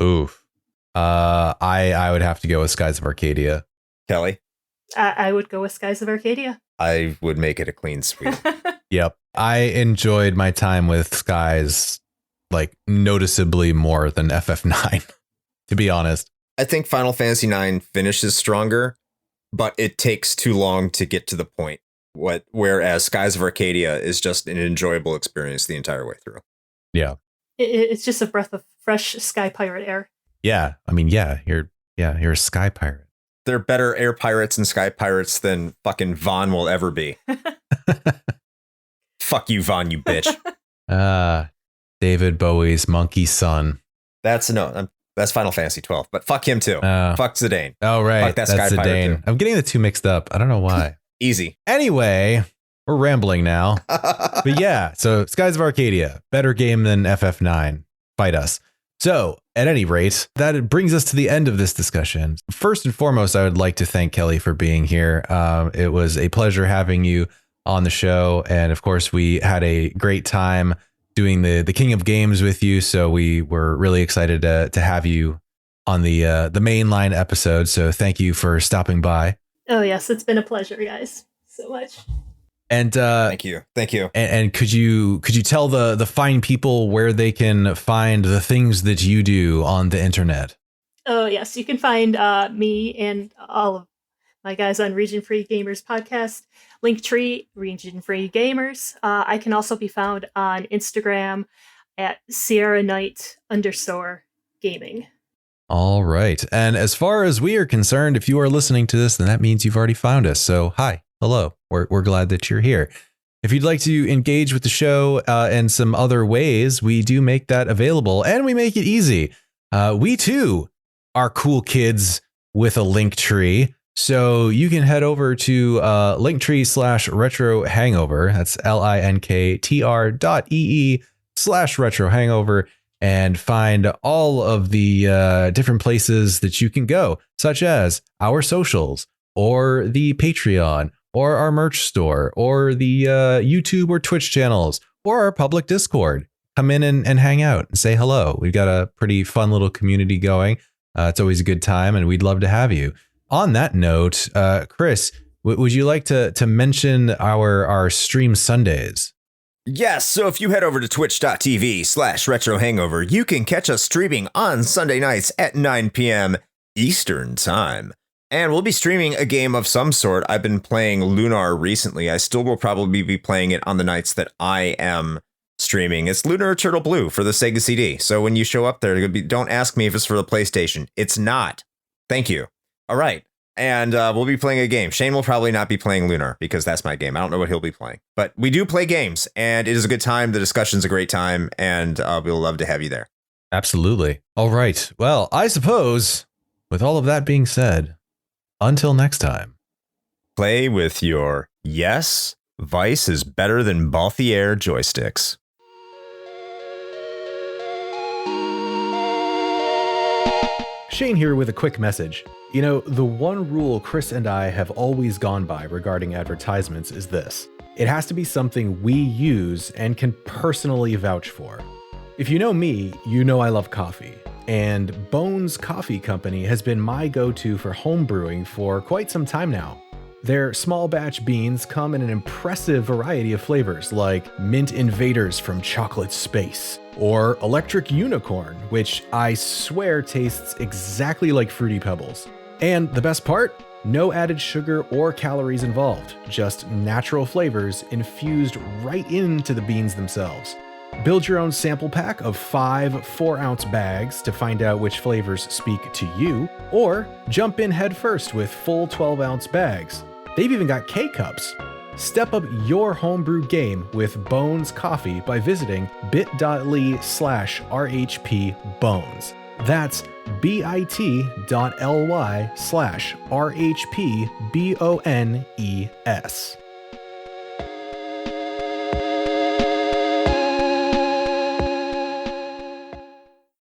Oof. I would have to go with Skies of Arcadia. Kelly? I would go with Skies of Arcadia. I would make it a clean sweep. Yep. I enjoyed my time with Skies like noticeably more than FF9, to be honest. I think Final Fantasy IX finishes stronger, but it takes too long to get to the point. Whereas Skies of Arcadia is just an enjoyable experience the entire way through. Yeah. It's just a breath of fresh Sky Pirate air. Yeah. I mean, you're a Sky Pirate. They're better air pirates and sky pirates than fucking Vaughn will ever be. Fuck you, Vaughn, you bitch. David Bowie's monkey son. That's Final Fantasy 12, but fuck him too. Fuck Zidane. Oh, right. Fuck that Sky Pirate too. I'm getting the two mixed up. I don't know why. Easy. Anyway, we're rambling now. But yeah, so Skies of Arcadia, better game than FF9. Fight us. So, at any rate, that brings us to the end of this discussion. First and foremost, I would like to thank Kelly for being here. It was a pleasure having you on the show. And of course, we had a great time doing the King of Games with you. So we were really excited to have you on the mainline episode. So thank you for stopping by. Oh yes, it's been a pleasure, guys. So much. And Thank you. And could you tell the fine people where they can find the things that you do on the internet? Oh yes, you can find me and all of my guys on Region Free Gamers podcast, Linktree, Region Free Gamers. I can also be found on Instagram at Sierra Knight _gaming. All right. And as far as we are concerned, if you are listening to this, then that means you've already found us. So hi, hello. We're glad that you're here. If you'd like to engage with the show and some other ways, we do make that available, and we make it easy. We too are cool kids with a link tree. So you can head over to linktree/retro hangover. That's linktr.ee/retro hangover and find all of the different places that you can go, such as our socials or the Patreon or our merch store or the YouTube or Twitch channels or our public Discord. Come in and hang out and say hello. We've got a pretty fun little community going. It's always a good time, and we'd love to have you. On that note, Chris, would you like to mention our stream Sundays? Yes, so if you head over to twitch.tv/retro hangover, you can catch us streaming on Sunday nights at 9 p.m. Eastern time. And we'll be streaming a game of some sort. I've been playing Lunar recently. I still will probably be playing it on the nights that I am streaming. It's Lunar Turtle Blue for the Sega CD. So when you show up there, don't ask me if it's for the PlayStation. It's not. Thank you. All right. And we'll be playing a game. Shane will probably not be playing Lunar because that's my game. I don't know what he'll be playing. But we do play games, and it is a good time. The discussion's a great time, and we'll love to have you there. Absolutely. All right. Well, I suppose with all of that being said, until next time. Play with your yes, Vice is better than Balthier joysticks. Shane here with a quick message. You know, the one rule Chris and I have always gone by regarding advertisements is this. It has to be something we use and can personally vouch for. If you know me, you know I love coffee. And Bones Coffee Company has been my go-to for home brewing for quite some time now. Their small batch beans come in an impressive variety of flavors like Mint Invaders from Chocolate Space, or Electric Unicorn, which I swear tastes exactly like Fruity Pebbles. And the best part? No added sugar or calories involved, just natural flavors infused right into the beans themselves. Build your own sample pack of 5 4-ounce bags to find out which flavors speak to you, or jump in head first with full 12-ounce bags. They've even got K-Cups. Step up your homebrew game with Bones Coffee by visiting bit.ly/RHPBones. That's bit.ly/RHPBONES.